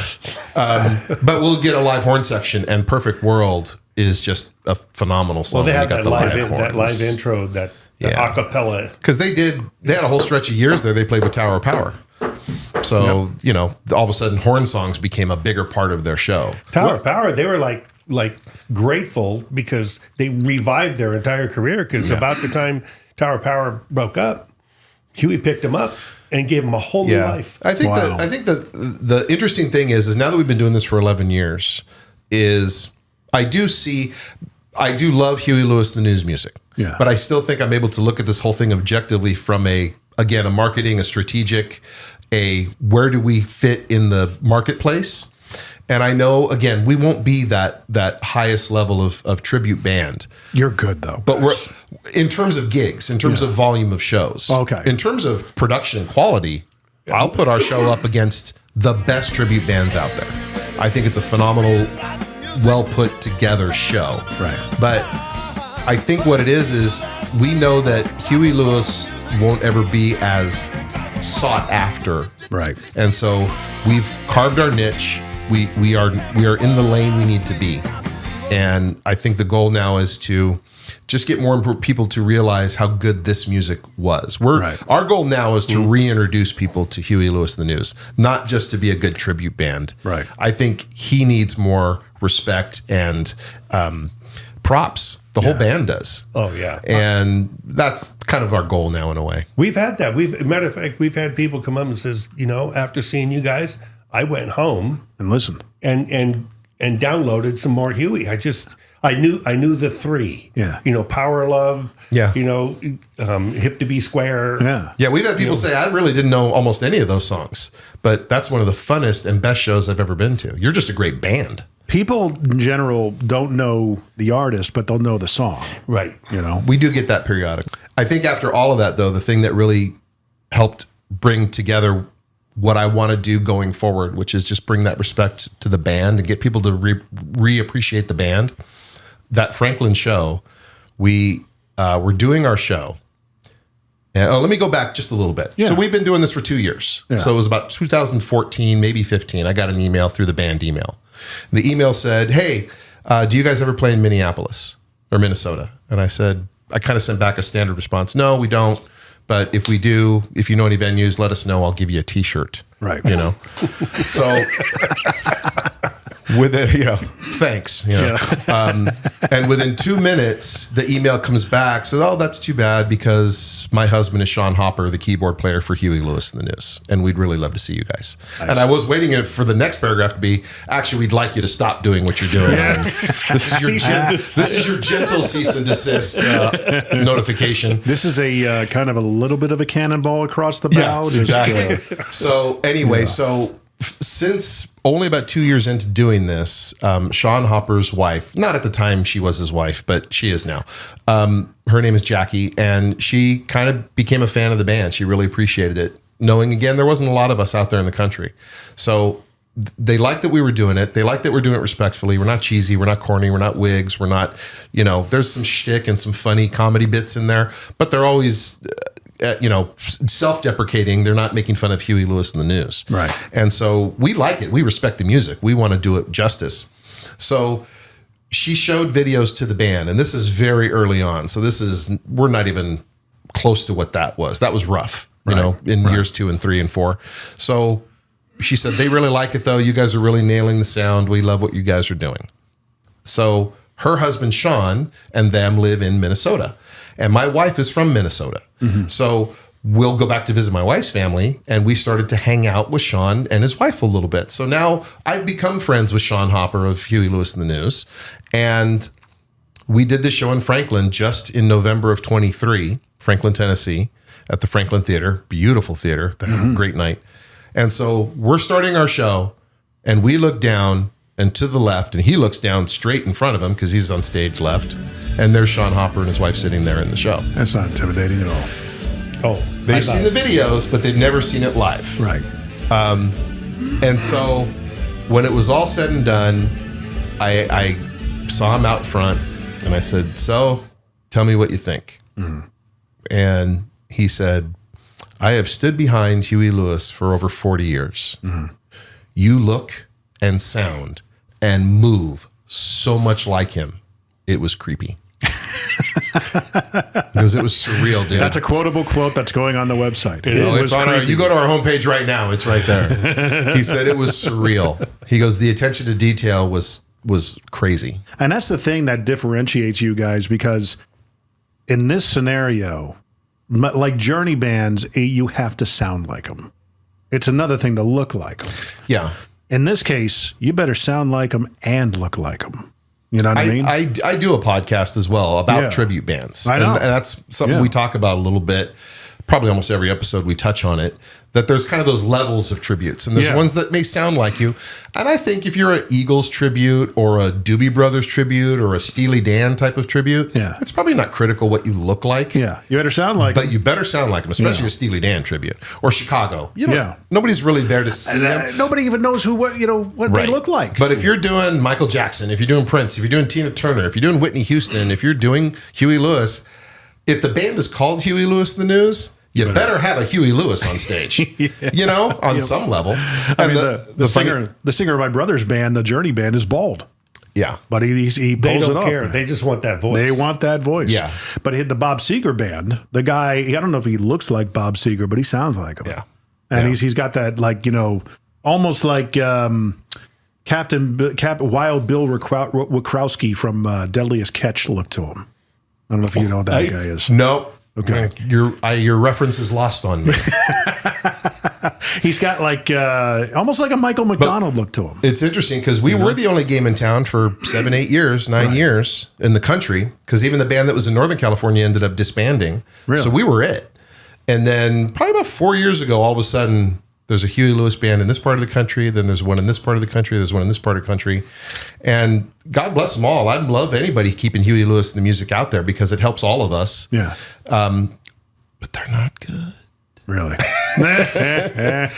A: But we'll get a live horn section, and Perfect World is just a phenomenal song.
C: Well, they have that live
A: horns.
C: intro that the acapella.
A: Because they had a whole stretch of years there. They played with Tower of Power. So, all of a sudden Horn songs became a bigger part of their show.
C: Tower of Power, they were like grateful because they revived their entire career, because about the time Tower of Power broke up, Huey picked them up and gave them a whole new life.
A: I think the interesting thing is now that we've been doing this for 11 years, is I do love Huey Lewis, the news music.
B: Yeah.
A: But I still think I'm able to look at this whole thing objectively from a marketing, a strategic, where do we fit in the marketplace? And I know, again, we won't be that highest level of tribute band.
B: You're good, though.
A: But we're, in terms of gigs, in terms of volume of shows.
B: Okay.
A: In terms of production and quality, I'll put our show up against the best tribute bands out there. I think it's a phenomenal, well put together show.
B: Right.
A: But I think what it is we know that Huey Lewis won't ever be as sought after.
B: Right.
A: And so we've carved our niche. We are in the lane we need to be. And I think the goal now is to just get more people to realize how good this music was. Our goal now is to reintroduce people to Huey Lewis and the News, not just to be a good tribute band.
B: Right.
A: I think he needs more respect and props. The whole band does.
C: Oh, yeah.
A: And that's kind of our goal now in a way.
C: We've had that. Matter of fact, we've had people come up and says, after seeing you guys, I went home
B: and listened
C: and downloaded some more Huey. I knew the three.
B: Yeah.
C: Power Love.
A: Yeah.
C: Hip to Be Square.
B: Yeah.
A: Yeah, we've had people say, I really didn't know almost any of those songs, but that's one of the funnest and best shows I've ever been to. You're just a great band.
B: People in general don't know the artist, but they'll know the song.
C: Right.
A: We do get that periodically. I think after all of that, though, the thing that really helped bring together what I want to do going forward, which is just bring that respect to the band and get people to reappreciate the band. That Franklin show, we're doing our show. And let me go back just a little bit.
B: Yeah.
A: So we've been doing this for 2 years.
B: Yeah.
A: So it was about 2014, maybe 15. I got an email through the band email. The email said, hey, do you guys ever play in Minneapolis or Minnesota? And I said, I kind of sent back a standard response. No, we don't. But if we do, if you know any venues, let us know. I'll give you a T-shirt.
B: Right.
A: So thanks. And within 2 minutes, the email comes back, says, oh, that's too bad because my husband is Sean Hopper, the keyboard player for Huey Lewis and the News. And we'd really love to see you guys. Nice. And I was waiting for the next paragraph to be, actually, we'd like you to stop doing what you're doing. Yeah. This is your gentle cease and desist notification.
B: This is a kind of a little bit of a cannonball across the bow.
A: Yeah, exactly. So anyway, since only about 2 years into doing this, Sean Hopper's wife, not at the time she was his wife, but she is now. Her name is Jackie, and she kind of became a fan of the band. She really appreciated it, knowing, again, there wasn't a lot of us out there in the country. So they liked that we were doing it. They liked that we're doing it respectfully. We're not cheesy. We're not corny. We're not wigs. We're not, there's some shtick and some funny comedy bits in there, but they're always... self-deprecating. They're not making fun of Huey Lewis and the News.
B: Right.
A: And so we like it. We respect the music. We want to do it justice. So she showed videos to the band, and this is very early on. So we're not even close to what that was. That was rough, in years 2 and 3 and 4. So she said, they really like it though. You guys are really nailing the sound. We love what you guys are doing. So her husband, Sean, and them live in Minnesota. And my wife is from Minnesota. Mm-hmm. So we'll go back to visit my wife's family, and we started to hang out with Sean and his wife a little bit. So now I've become friends with Sean Hopper of Huey Lewis and the News. And we did this show in Franklin just in November of 23, Franklin, Tennessee, at the Franklin Theater. Beautiful theater. They had a great night. And so we're starting our show, and we look down and to the left, and he looks down straight in front of him because he's on stage left. And there's Sean Hopper and his wife sitting there in the show.
B: That's not intimidating at all.
C: Oh,
A: they've seen the videos, but they've never seen it live.
B: Right.
A: And so when it was all said and done, I saw him out front, and I said, so tell me what you think. Mm. And he said, I have stood behind Huey Lewis for over 40 years. Mm. You look and sound and move so much like him. It was creepy. Because it was surreal, dude.
B: That's a quotable quote that's going on the website.
A: You go to our homepage right now. It's right there. He said it was surreal. He goes, the attention to detail was crazy.
B: And that's the thing that differentiates you guys, because in this scenario, like Journey bands, you have to sound like them. It's another thing to look like them.
A: Yeah.
B: In this case, you better sound like them and look like them. You know what I mean?
A: I do a podcast as well about tribute bands.
B: I know.
A: And that's something we talk about a little bit. Probably almost every episode we touch on it, that there's kind of those levels of tributes. And there's ones that may sound like you. And I think if you're an Eagles tribute or a Doobie Brothers tribute or a Steely Dan type of tribute, it's probably not critical what you look like.
B: Yeah, you better sound like
A: But you better sound like them, especially a Steely Dan tribute. Or Chicago. Nobody's really there to see them.
B: Nobody even knows what they look like.
A: But if you're doing Michael Jackson, if you're doing Prince, if you're doing Tina Turner, if you're doing Whitney Houston, if you're doing Huey Lewis, if the band is called Huey Lewis the News, you better have a Huey Lewis on stage, on some level.
B: I mean, the singer of my brother's band, the Journey band, is bald.
A: Yeah.
B: But he pulls it off.
C: They don't care. They just want that voice.
B: They want that voice.
A: Yeah.
B: But the Bob Seger band, the guy, I don't know if he looks like Bob Seger, but he sounds like him.
A: Yeah.
B: And he's got that, almost like Wild Bill Wachowski from Deadliest Catch look to him. I don't know if you know who that guy is.
A: No.
B: Okay.
A: Your reference is lost on me.
B: He's got almost like a Michael McDonald look to him.
A: It's interesting because we were the only game in town for 7, 8 years, 9 years in the country, because even the band that was in Northern California ended up disbanding.
B: Really?
A: So we were it. And then probably about 4 years ago, all of a sudden, there's a Huey Lewis band in this part of the country. Then there's one in this part of the country. There's one in this part of the country. And God bless them all. I'd love anybody keeping Huey Lewis and the music out there because it helps all of us.
B: Yeah.
A: But they're not good.
B: Really?
A: God bless them.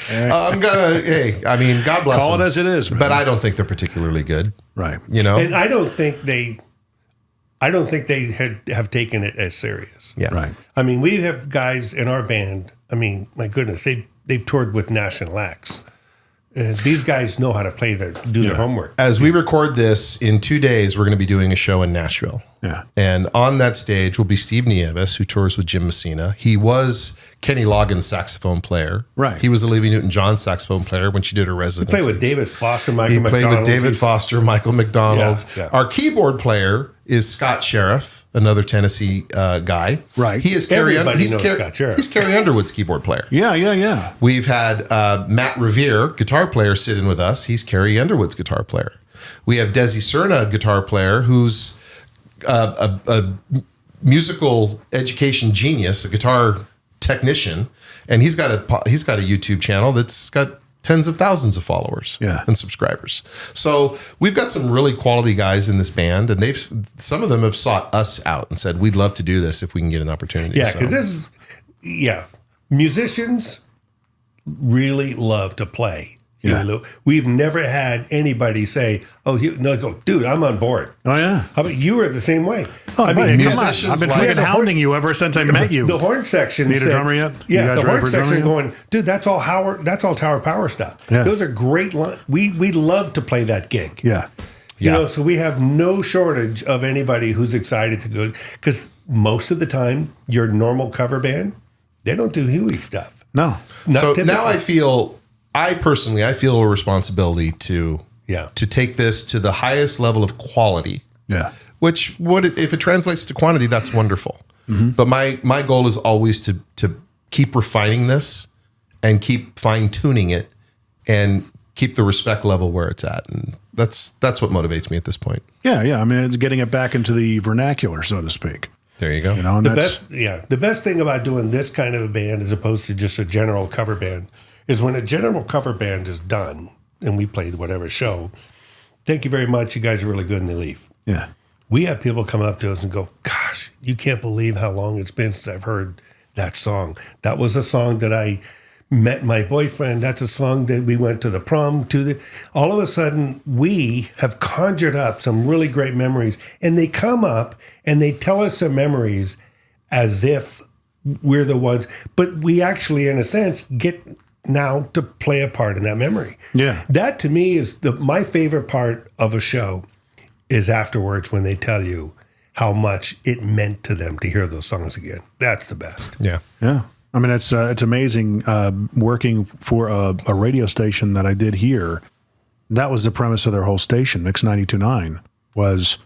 B: Call it as it is, man.
A: But I don't think they're particularly good.
B: Right.
C: And I don't think they have taken it as serious.
A: Yeah.
B: Right.
C: I mean, we have guys in our band. I mean, my goodness, they've toured with national acts. These guys know how to do their homework.
A: As we record this, in 2 days, we're going to be doing a show in Nashville.
B: Yeah.
A: And on that stage will be Steve Nieves, who tours with Jim Messina. He was Kenny Loggins' saxophone player.
B: Right.
A: He was Olivia Newton-John's saxophone player when she did her residency.
C: He played with David Foster, Michael McDonald.
A: He played with David Foster, Michael McDonald.
C: Yeah.
A: Our keyboard player is Scott Sheriff, another Tennessee guy.
B: Right.
A: He is
C: Everybody knows Scott Sheriff.
A: He's Carrie Underwood's keyboard player.
B: Yeah.
A: We've had Matt Revere, guitar player, sit in with us. He's Carrie Underwood's guitar player. We have Desi Cerna, guitar player, who's a musical education genius, a guitar technician, and he's got a YouTube channel that's got tens of thousands of followers and subscribers. So we've got some really quality guys in this band, and some of them have sought us out and said, we'd love to do this if we can get an opportunity.
C: Yeah, because musicians really love to play.
B: Yeah.
C: We've never had anybody say, dude, I'm on board.
B: Oh, yeah.
C: How about you were the same way?
B: Oh, come on.
A: musicians
B: I've been
A: like-
B: freaking hounding you ever since I met you.
C: The horn section.
B: Need a drummer yet? You
C: Yeah,
B: guys
C: the
B: ready
C: horn
B: for drummer
C: section
B: yet?
C: going, dude, that's all Tower Power stuff.
B: Yeah.
C: Those are great. We love to play that gig.
B: Yeah.
C: You know, so we have no shortage of anybody who's excited to go, because most of the time, your normal cover band, they don't do Huey stuff.
B: No.
C: Not
A: So
C: typically.
A: now I feel a responsibility to take this to the highest level of quality.
B: Yeah.
A: Which if it translates to quantity, that's wonderful.
B: Mm-hmm.
A: But my goal is always to keep refining this and keep fine tuning it and keep the respect level where it's at. And that's what motivates me at this point.
B: Yeah. I mean, it's getting it back into the vernacular, so to speak.
A: There you go.
B: You know, and
C: The best thing about doing this kind of a band as opposed to just a general cover band is when a general cover band is done and we play whatever show, thank you very much, you guys are really good, and they leave.
B: Yeah.
C: We have people come up to us and go, gosh, you can't believe how long it's been since I've heard that song. That was a song that I met my boyfriend. That's a song that we went to the prom to. All of a sudden, we have conjured up some really great memories, and they come up and they tell us their memories as if we're the ones, but we actually, in a sense, get now to play a part in that memory.
B: Yeah.
C: That to me is my favorite part of a show is afterwards when they tell you how much it meant to them to hear those songs again. That's the best.
A: Yeah.
B: Yeah. I mean, it's amazing working for a radio station that I did here. That was the premise of their whole station, Mix 92.9, was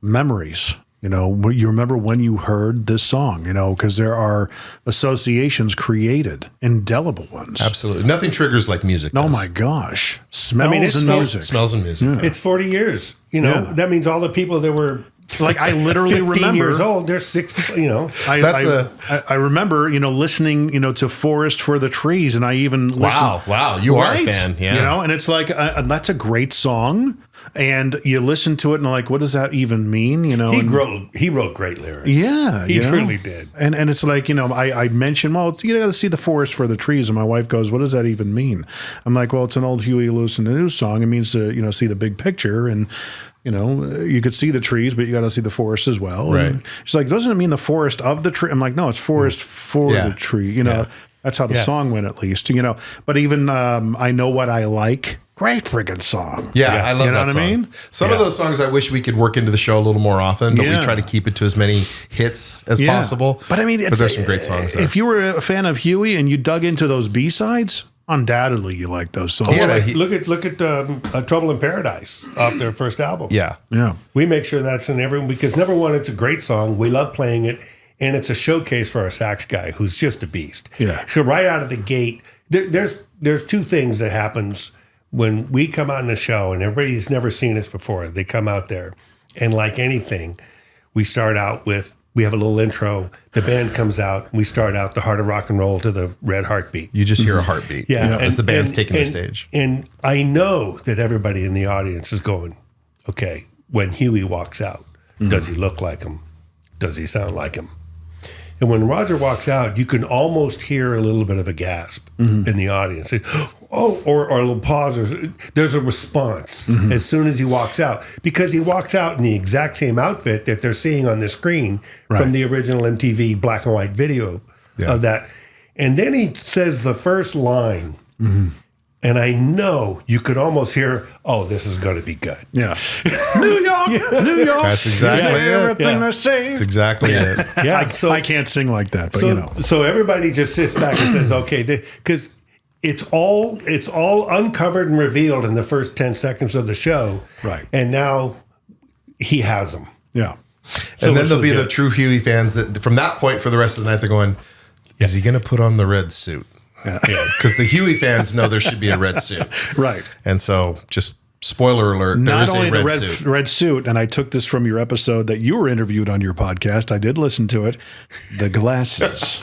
B: memories. You know, you remember when you heard this song, you know, because there are associations created, indelible ones.
A: Absolutely. Nothing triggers like music
B: Oh
A: does.
B: my gosh. Smells and music.
A: Smells and music.
B: Yeah.
C: It's 40 years. You know,
B: Yeah.
C: that means all the people that were
B: Like, I literally
C: 15
B: remember
C: years old, they're 6, you know.
B: I remember, you know, listening, you know, to Forest for the Trees, and I even listened.
A: Wow. You are a fan. Yeah.
B: You know, and it's like, that's a great song. And you listen to it and like, what does that even mean? You know,
C: He wrote great lyrics.
B: yeah,
C: He
B: you know?
C: truly did.
B: And it's like, you know, I mentioned, well, you got to see the Forest for the Trees. And my wife goes, what does that even mean? I'm like, well, it's an old Huey Lewis and the News song. It means to, you know, see the big picture. And, you know, you could see the trees, but you got to see the forest as well.
A: Right.
B: And she's like, doesn't it mean the forest of the tree? I'm like, no, it's forest for
A: Yeah.
B: the tree. You know, that's how the song went, at least, you know. But even I Know What I Like. Great friggin' song.
A: Yeah, I love
B: you know
A: that
B: what
A: song.
B: I mean?
A: Some of those songs I wish we could work into the show a little more often, but we try to keep it to as many hits as possible.
B: But I mean,
A: there's some great songs there.
B: If you were a fan of Huey and you dug into those B-sides, undoubtedly you like those songs.
A: Yeah,
C: Look at Trouble in Paradise off their first album.
A: Yeah.
B: Yeah.
C: We make sure that's in every, because number one, it's a great song. We love playing it. And it's a showcase for our sax guy, who's just a beast.
B: Yeah.
C: So right out of the gate, there's two things that happens when we come out in the show, and everybody's never seen us before. They come out there, and like anything, we start out with, we have a little intro. The band comes out, and we start out the Heart of Rock and Roll to the Red Heartbeat.
A: You just hear a heartbeat as the band's taking the stage.
C: And I know that everybody in the audience is going, okay, when Huey walks out, does he look like him? Does he sound like him? And when Roger walks out, you can almost hear a little bit of a gasp in the audience. Or a little pause. Or, there's a response as soon as he walks out, because he walks out in the exact same outfit that they're seeing on the screen from the original MTV black and white video of that. And then he says the first line. And I know you could almost hear, oh, this is going to be good.
B: Yeah. New York, New York.
A: That's exactly it.
B: Everything they say.
A: That's exactly it.
C: Yeah.
B: I can't sing like that, but you know.
C: So everybody just sits back and says, okay, because it's all uncovered and revealed in the first 10 seconds of the show.
B: Right.
C: And now he has them.
B: Yeah.
C: So
A: And then
C: it's
A: there'll be
C: legit.
A: the true Huey fans that from that point for the rest of the night, they're going, is he going to put on the red suit? Because the Huey fans know there should be a red suit.
B: Right.
A: And so just spoiler alert, there
B: Not
A: is
B: only
A: a
B: the
A: red suit.
B: red suit, and I took this from your episode that you were interviewed on your podcast. I did listen to it. The glasses.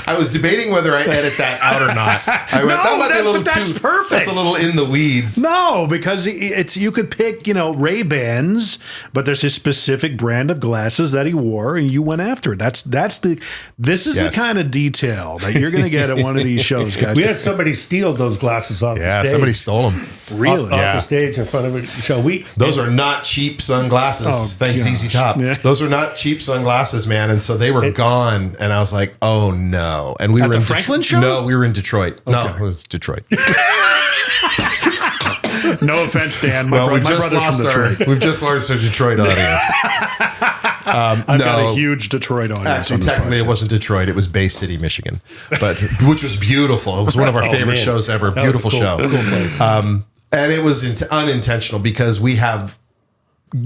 A: I was debating whether I edit that out or not. I went, that might be a little
B: that's
A: too
B: perfect.
A: That's a little in the weeds.
B: No, because it's you could pick, you know, Ray-Bans, but there's a specific brand of glasses that he wore, and you went after it. This is the kind of detail that you're going to get at one of these shows, guys.
C: We had somebody steal those glasses off the
A: Yeah,
C: stage.
A: somebody stole them.
B: Really?
C: Off the stage in front of it. So
A: Those are not cheap sunglasses.
B: Oh,
A: Thanks,
B: gosh.
A: Easy Top.
B: Yeah.
A: Those are not cheap sunglasses, man. And so they were gone. And I was like, oh no. And we
B: At
A: were
B: the
A: in
B: Franklin show?
A: No, we were in Detroit. No, it was Detroit.
B: No offense, Dan.
A: Well,
B: my brother's from Detroit.
A: we've just lost our Detroit audience.
B: I've got a huge Detroit audience.
A: Actually,
B: on this
A: technically, it
B: podcast.
A: wasn't Detroit. It was Bay City, Michigan, which was beautiful. It was one of our favorite
C: man.
A: shows ever.
C: That
A: Beautiful
C: was a
A: show.
C: cool place.
A: And it was unintentional because we have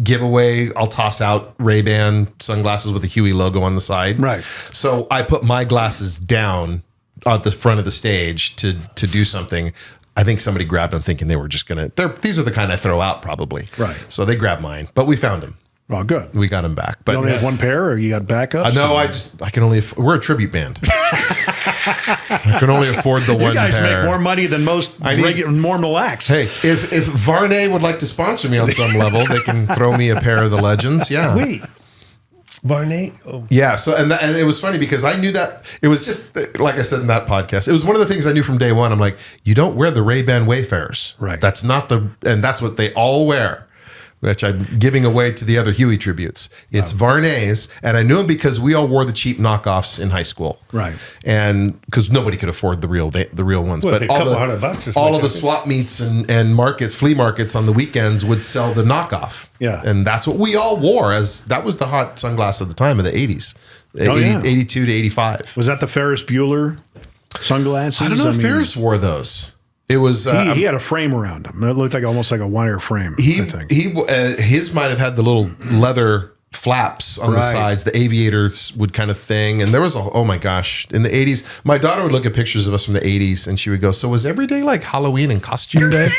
A: giveaway. I'll toss out Ray-Ban sunglasses with a Huey logo on the side.
B: Right.
A: So I put my glasses down at the front of the stage to do something. I think somebody grabbed them thinking they were just going to, these are the kind I throw out probably.
B: Right.
A: So they grabbed mine, but we found them.
B: Well, good.
A: We got them back. But
B: You only have one pair, or you got backups?
A: no, I can only, we're a tribute band. I can only afford the one
B: You guys
A: pair.
B: make more money than most normal acts.
A: Hey, if Varney would like to sponsor me on some level, they can throw me a pair of the Legends. Yeah.
C: Wait. Varney? Oh.
A: Yeah. So, and it was funny because I knew that it was just like I said in that podcast, it was one of the things I knew from day one. I'm like, you don't wear the Ray-Ban Wayfarers.
B: Right.
A: That's not and that's what they all wear. which I'm giving away to the other Huey tributes. It's Varney's, and I knew him because we all wore the cheap knockoffs in high school,
B: Right.
A: And because nobody could afford the real ones,
C: Well,
A: but
C: a couple $100
A: all of the swap meets and markets, flea markets on the weekends would sell the knockoff, and that's what we all wore. As that was the hot sunglass of the time of the 80s, 82 to 85.
B: Was that the Ferris Bueller sunglasses?
A: I don't know if Ferris wore those. It was
B: he had a frame around him. It looked like almost like a wire frame. I think
A: his might have had the little leather flaps on the sides. The aviators would kind of thing. And there was oh my gosh, in the 80s, my daughter would look at pictures of us from the 80s and she would go, so was every day like Halloween and costume day?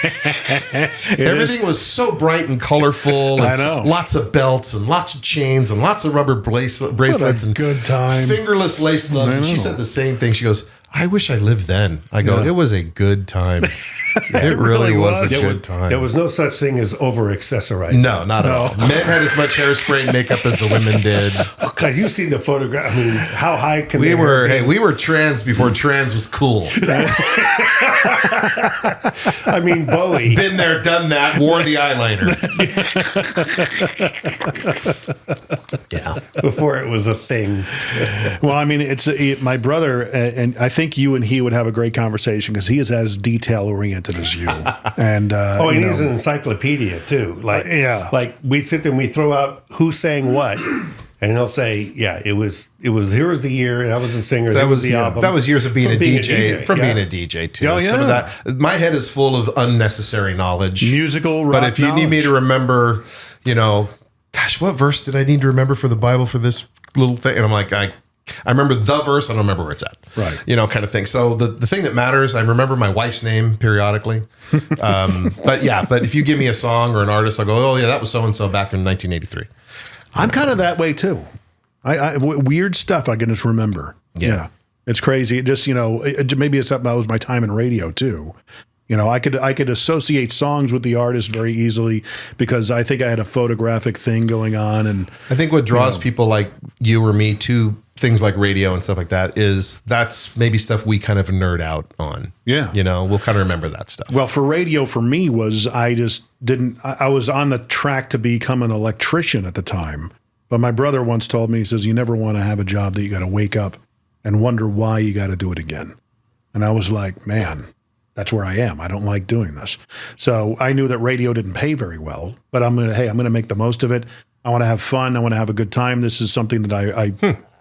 A: Everything was so bright and colorful. And
B: I know.
A: Lots of belts and lots of chains and lots of rubber bracelets and
B: good time.
A: Fingerless lace gloves. And she said the same thing. She goes, I wish I lived then. I go, it was a good time. It really was a good time.
C: There was no such thing as over-accessorizing.
A: No, not at all. Men had as much hairspray and makeup as the women did.
C: Because you've seen the photograph. I mean, how high can
A: we were trans before trans was cool.
C: I mean, Bowie.
A: Been there, done that, wore the eyeliner. Yeah.
C: Before it was a thing.
B: Well, I mean, it's my brother, and I think you and he would have a great conversation because he is as detail oriented as you. And
C: and he's an encyclopedia too. Like we sit there and we throw out who sang what, and he'll say, "Yeah, it was. Here was the year. That was the singer. That was the album.
A: That was years of being a DJ. From being a DJ too.
B: Oh, yeah.
A: Some of that. My head is full of unnecessary knowledge,
B: musical. Rock
A: but if you need me to remember, gosh, what verse did I need to remember for the Bible for this little thing? And I'm like, I remember the verse. I don't remember where it's at.
B: Right.
A: Kind of thing. So the thing that matters, I remember my wife's name periodically. But if you give me a song or an artist, I go, oh yeah, that was so-and-so back in 1983.
B: I'm kind of that way too. I weird stuff I can just remember. Yeah. It's crazy. It just, maybe it's that was my time in radio too. I could associate songs with the artist very easily because I think I had a photographic thing going on. And
A: I think what draws people like you or me to things like radio and stuff like that is that's maybe stuff we kind of nerd out on.
B: Yeah.
A: We'll kind of remember that stuff.
B: Well, for radio, for me was I was on the track to become an electrician at the time. But my brother once told me, he says, you never want to have a job that you got to wake up and wonder why you got to do it again. And I was like, man, that's where I am. I don't like doing this. So I knew that radio didn't pay very well, but I'm going to make the most of it. I want to have fun. I want to have a good time. This is something that I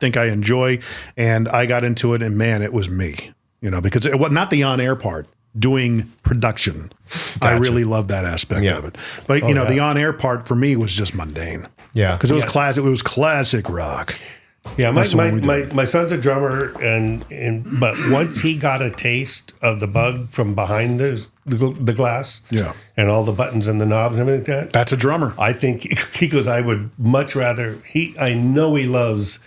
B: think I enjoy. And I got into it, and man, it was me, because it was not the on-air part, doing production. Gotcha. I really love that aspect of it. But, the on-air part for me was just mundane.
A: Yeah.
B: Because it was classic. It was classic rock.
C: Yeah, my son's a drummer, but once he got a taste of the bug from behind the glass, and all the buttons and the knobs and everything like that,
B: that's a drummer.
C: I think he goes, I would much rather. I know he loves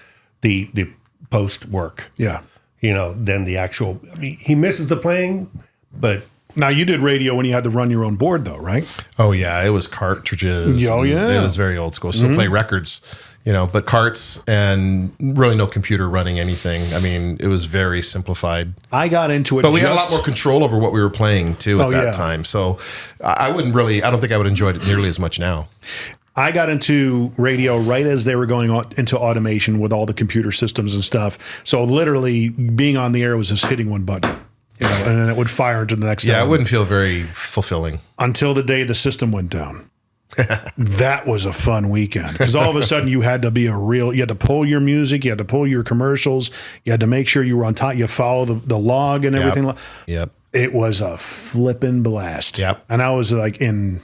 C: the post work, than the actual. I mean, he misses the playing, but.
B: Now, you did radio when you had to run your own board, though, right?
A: Oh, yeah. It was cartridges.
B: Oh, yeah.
A: It was very old school. Still play records, but carts and really no computer running anything. I mean, it was very simplified.
B: I got into it.
A: But we had a lot more control over what we were playing, too, at that time. So I don't think I would enjoy it nearly as much now.
B: I got into radio right as they were going into automation with all the computer systems and stuff. So literally being on the air was just hitting one button. And then it would fire into the next.
A: Yeah, it wouldn't feel very fulfilling
B: until the day the system went down. That was a fun weekend because all of a sudden you had to be you had to pull your music, you had to pull your commercials, you had to make sure you were on top, you follow the log and everything.
A: Yep.
B: It was a flipping blast.
A: Yep.
B: And I was like in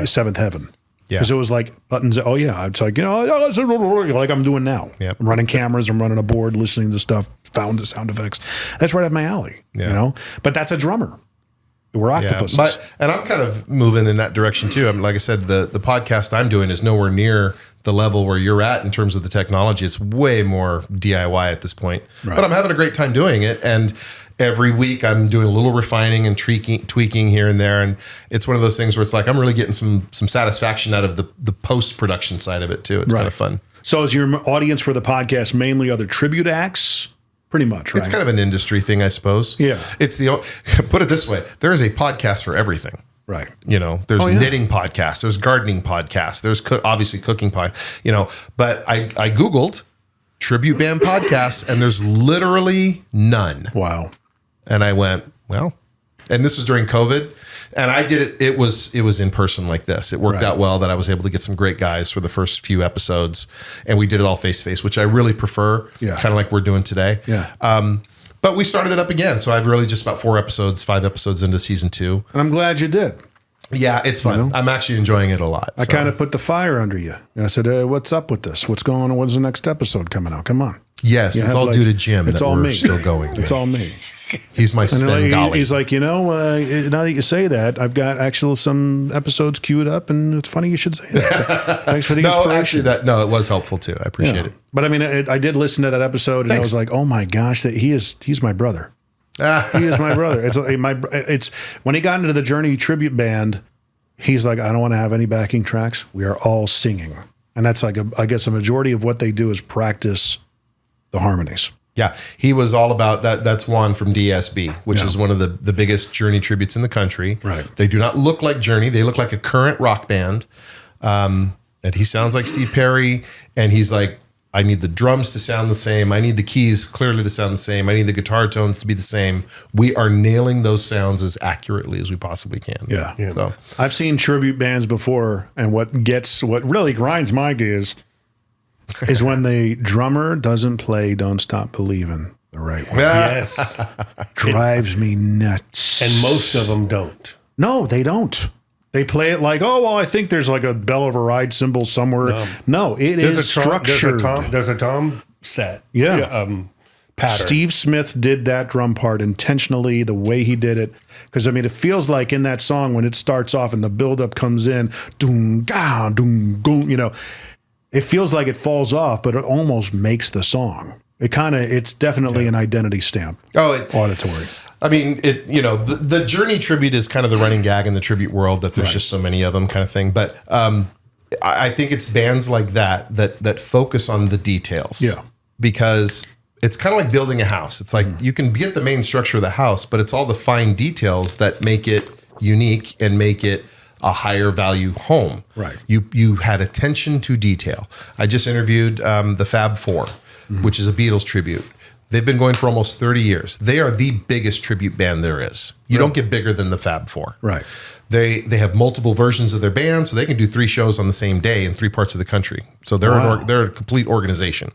B: seventh heaven.
A: Yeah.
B: Because it was like buttons. Oh, yeah. It's like, like I'm doing now.
A: Yep.
B: I'm running cameras. I'm running a board, listening to stuff, found the sound effects. That's right up my alley, But that's a drummer. We're octopuses.
A: Yeah, and I'm kind of moving in that direction, too. I mean, like I said, the podcast I'm doing is nowhere near the level where you're at in terms of the technology. It's way more DIY at this point. Right. But I'm having a great time doing it. And every week I'm doing a little refining and tweaking here and there. And it's one of those things where it's like I'm really getting some satisfaction out of the post-production side of it, too. It's kind of fun.
B: So is your audience for the podcast mainly other tribute acts? Pretty much, right?
A: It's kind of an industry thing, I suppose.
B: Yeah.
A: Put it this way, there is a podcast for everything.
B: Right.
A: You know, there's knitting podcasts, there's gardening podcasts, there's obviously cooking you know, but I Googled tribute band podcasts and there's literally none.
B: Wow.
A: And I went, well, and this was during COVID. And I did it. It was in person like this. It worked out well that I was able to get some great guys for the first few episodes, and we did it all face to face, which I really prefer. Yeah, kind of like we're doing today.
B: Yeah.
A: But we started it up again, so I've really just about 5 episodes into season 2.
B: And I'm glad you did.
A: Yeah, it's fun. You know? I'm actually enjoying it a lot.
B: I kind of put the fire under you. And I said, "What's up with this? What's going on? When's the next episode coming out? Come on."
A: Yes, it's all due to Jim.
B: It's
A: that
B: all
A: we're
B: me.
A: Still going.
B: It's all me.
A: He's my Svengali.
B: He's like, now that you say that, I've got actual some episodes queued up, and it's funny you should say that. Thanks for the inspiration.
A: Actually, it was helpful too. I appreciate it.
B: But I mean, I did listen to that episode, and I was like, oh my gosh, he's my brother. He is my brother. It's when he got into the Journey tribute band, he's like, I don't want to have any backing tracks. We are all singing, and that's like I guess a majority of what they do is practice the harmonies.
A: Yeah, he was all about that. That's Juan from DSB, which is one of the biggest Journey tributes in the country.
B: Right.
A: They do not look like Journey. They look like a current rock band. And he sounds like Steve Perry. And he's like, I need the drums to sound the same. I need the keys clearly to sound the same. I need the guitar tones to be the same. We are nailing those sounds as accurately as we possibly can.
B: Yeah.
A: So
B: I've seen tribute bands before, and what really grinds my gears is when the drummer doesn't play Don't Stop Believin' the right way.
C: Yes.
B: Drives me nuts.
C: And most of them don't.
B: No, they don't. They play it like, oh, well, I think there's like a bell override cymbal somewhere. No, it is structured.
C: There's a tom set.
B: Yeah.
C: Pattern.
B: Steve Smith did that drum part intentionally, the way he did it. Because, I mean, it feels like in that song when it starts off and the buildup comes in, doom, ga, doom, goom, you know, it feels like it falls off, but it almost makes the song. It's definitely an identity stamp. Auditory.
A: I mean, the Journey tribute is kind of the running gag in the tribute world that there's just so many of them kind of thing. But I think it's bands like that focus on the details.
B: Yeah.
A: Because it's kind of like building a house. It's like you can get the main structure of the house, but it's all the fine details that make it unique and make it a higher value home.
B: Right.
A: You had attention to detail. I just interviewed the Fab Four, which is a Beatles tribute. They've been going for almost 30 years. They are the biggest tribute band there is. You don't get bigger than the Fab Four.
B: Right.
A: They have multiple versions of their band, so they can do 3 shows on the same day in 3 parts of the country. So they're a complete organization.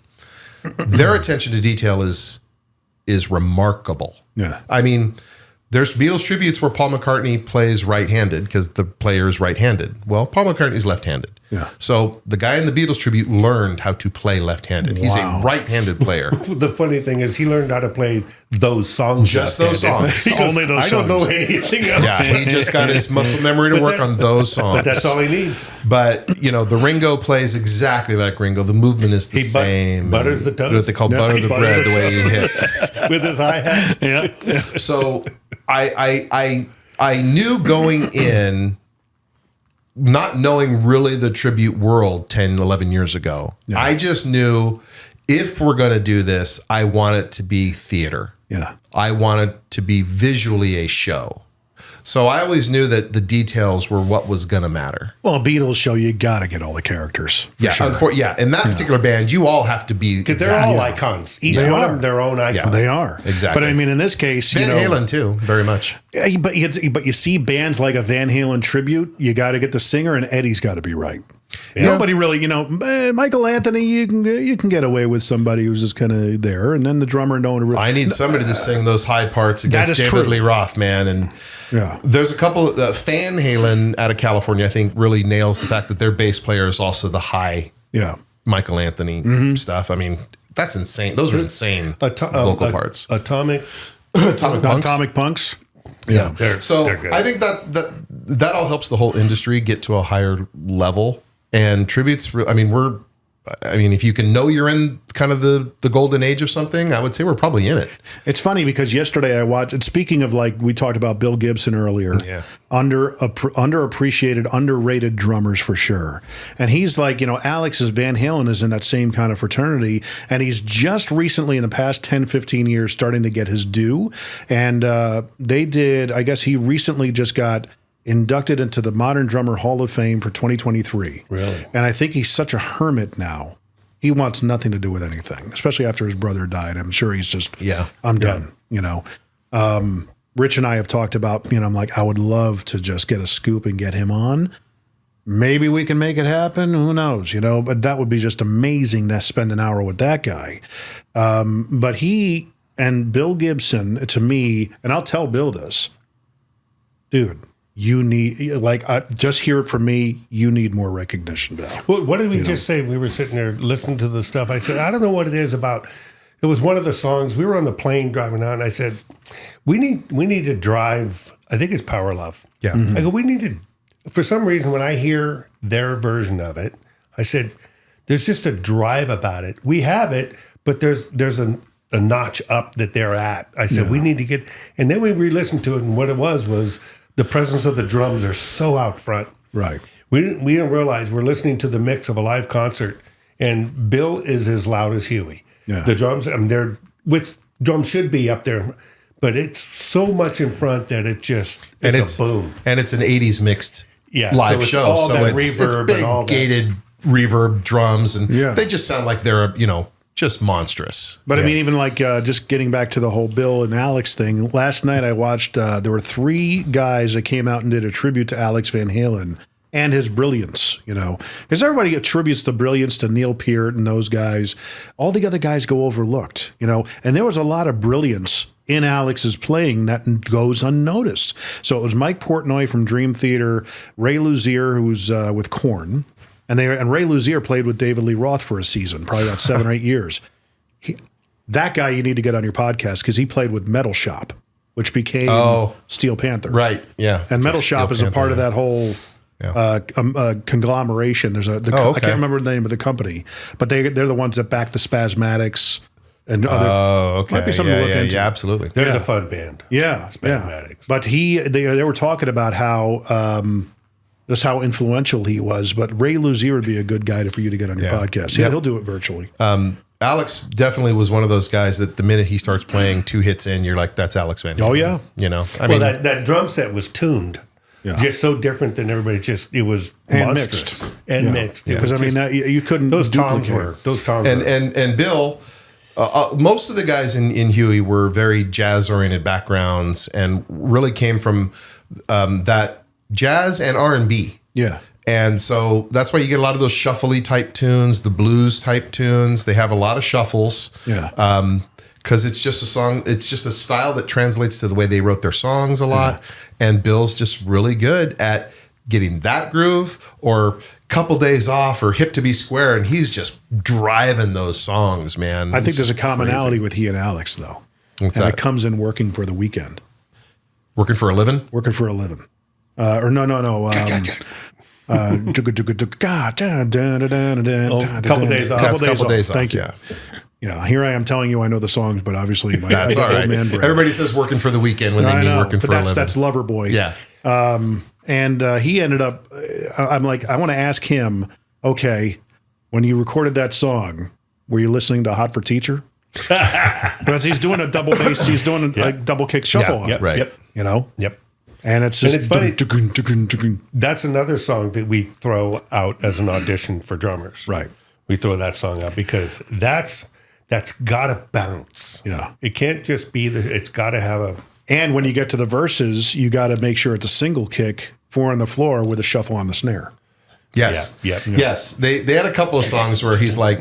A: Their attention to detail is remarkable.
B: Yeah.
A: I mean, there's Beatles tributes where Paul McCartney plays right-handed because the player is right-handed. Well, Paul McCartney's left-handed.
B: Yeah.
A: So the guy in the Beatles tribute learned how to play left-handed. He's a right-handed player.
C: The funny thing is he learned how to play those songs.
A: Just those songs.
B: Only those songs.
C: I don't know anything else.
A: Yeah, he just got his muscle memory to work on those songs.
C: But that's all he needs.
A: But, the Ringo plays exactly like Ringo. The movement is the same.
C: Butters the toast.
A: What they call butter the bread, the way he hits.
C: With his hi-hat.
B: Yeah.
A: So I knew going in, not knowing really the tribute world 10, 11 years ago, I just knew if we're going to do this, I want it to be theater.
B: Yeah.
A: I want it to be visually a show. So I always knew that the details were what was going to matter.
B: Well, a Beatles show, you got to get all the characters. For sure.
A: In that particular band, you all have to be.
C: Because they're all icons. Each one of them, their own icon.
B: Yeah, they are.
A: Exactly.
B: But I mean, in this case,
A: Van Halen too, very much.
B: But you see bands like a Van Halen tribute, you got to get the singer, and Eddie's got to be right. Yeah. Nobody really, Michael Anthony, you can get away with somebody who's just kind of there, and then the drummer
A: I need somebody to sing those high parts against David Lee Roth, man. And there's a couple. Van Halen out of California, I think, really nails the fact that their bass player is also the high Michael Anthony stuff. I mean, that's insane. Those are insane vocal parts.
C: Atomic
B: Punks.
A: Yeah, they're good. I think that all helps the whole industry get to a higher level. And tributes, if you can know you're in kind of the golden age of something, I would say we're probably in it.
B: It's funny because yesterday I watched, and speaking of, like, we talked about Bill Gibson earlier, underappreciated, underrated drummers for sure. And he's like, Alex's Van Halen is in that same kind of fraternity. And he's just recently, in the past 10, 15 years, starting to get his due. And they did, I guess he recently just got inducted into the Modern Drummer Hall of Fame for 2023.
C: Really?
B: And I think he's such a hermit now. He wants nothing to do with anything, especially after his brother died. I'm sure he's just, I'm done, you know. Rich and I have talked about, you know, I'm like, I would love to just get a scoop and get him on. Maybe we can make it happen. Who knows, you know, but that would be just amazing to spend an hour with that guy. But he and Bill Gibson, to me, and I'll tell Bill this, dude, you need, like, just hear it from me. You need more recognition, Bill.
C: What did we just say? We were sitting there listening to the stuff. I said, I don't know what it is about. It was one of the songs. We were on the plane driving out, and I said, we need to drive. I think it's Power Love.
A: Yeah.
C: Mm-hmm. I go, we need to. For some reason, when I hear their version of it, I said, there's just a drive about it. We have it, but there's a notch up that they're at. I said, we need to get. And then we re-listened to it, and what it was the presence of the drums are so out front.
B: Right.
C: We didn't realize we're listening to the mix of a live concert, and Bill is as loud as Huey.
B: Yeah.
C: The drums, I mean, drums should be up there, but it's so much in front that it's a boom.
A: And it's an 80s mixed live
C: so
A: show.
C: All
A: so
C: that
A: it's
C: reverb
A: big
C: and all that.
A: gated reverb drums, and they just sound like they're, you know, just monstrous.
B: But I mean, even like just getting back to the whole Bill and Alex thing, last night I watched, there were 3 guys that came out and did a tribute to Alex Van Halen and his brilliance, you know, because everybody attributes the brilliance to Neil Peart and those guys. All the other guys go overlooked, you know, and there was a lot of brilliance in Alex's playing that goes unnoticed. So it was Mike Portnoy from Dream Theater, Ray Luzier, who's with Korn. And Ray Luzier played with David Lee Roth for a season, probably about 7 or 8 years. That guy you need to get on your podcast because he played with Metal Shop, which became Steel Panther.
A: Right, yeah.
B: And Metal Shop is a part of that whole conglomeration. I can't remember the name of the company, but they're the ones that back the Spasmatics and other. Might be something to look into.
A: Yeah, absolutely.
C: There's a fun band.
B: Yeah,
C: Spasmatics.
B: But they were talking about how just how influential he was. But Ray Luzier would be a good guy for you to get on your podcast. Yeah, he'll do it virtually.
A: Alex definitely was one of those guys that the minute he starts playing 2 hits in, you're like, that's Alex Van Halen.
B: Oh, yeah.
A: You know,
C: I mean, that drum set was tuned. Yeah. Just so different than everybody. It was monstrous and mixed.
B: Because I mean, you couldn't.
C: Those toms were.
A: And Bill, most of the guys in Huey were very jazz oriented backgrounds and really came from that jazz and R&B.
B: Yeah.
A: And so that's why you get a lot of those shuffly type tunes, the blues type tunes. They have a lot of shuffles.
B: Yeah.
A: Because it's just a song, it's just a style that translates to the way they wrote their songs a lot. Yeah. And Bill's just really good at getting that groove or couple days off or hip to be square. And he's just driving those songs, man.
B: I think there's a commonality with he and Alex, though.
A: What's that?
B: It comes in working for the weekend.
A: Working for a living?
B: Working for a living. Or no.
C: Couple days off.
A: Couple days off.
B: Thank you. Yeah, here I am telling you I know the songs, but obviously my
A: that's all right.
B: man brain.
A: Everybody says working for the weekend when they mean working for a living.
B: That's Loverboy.
A: Yeah.
B: And he ended up, I'm like, I want to ask him, okay, when you recorded that song, were you listening to Hot for Teacher? Because he's doing a double bass, he's doing a double kick shuffle on it.
A: Right.
C: Yep.
B: You know?
C: Yep.
B: And it's just
C: funny. That's another song that we throw out as an audition for drummers.
B: Right.
C: We throw that song out because that's got to bounce.
B: Yeah.
C: It can't just be it's got to have a.
B: And when you get to the verses, you got to make sure it's a single kick, 4 on the floor with a shuffle on the snare.
A: Yes.
C: Yeah.
A: Yes. They had a couple of songs where he's like,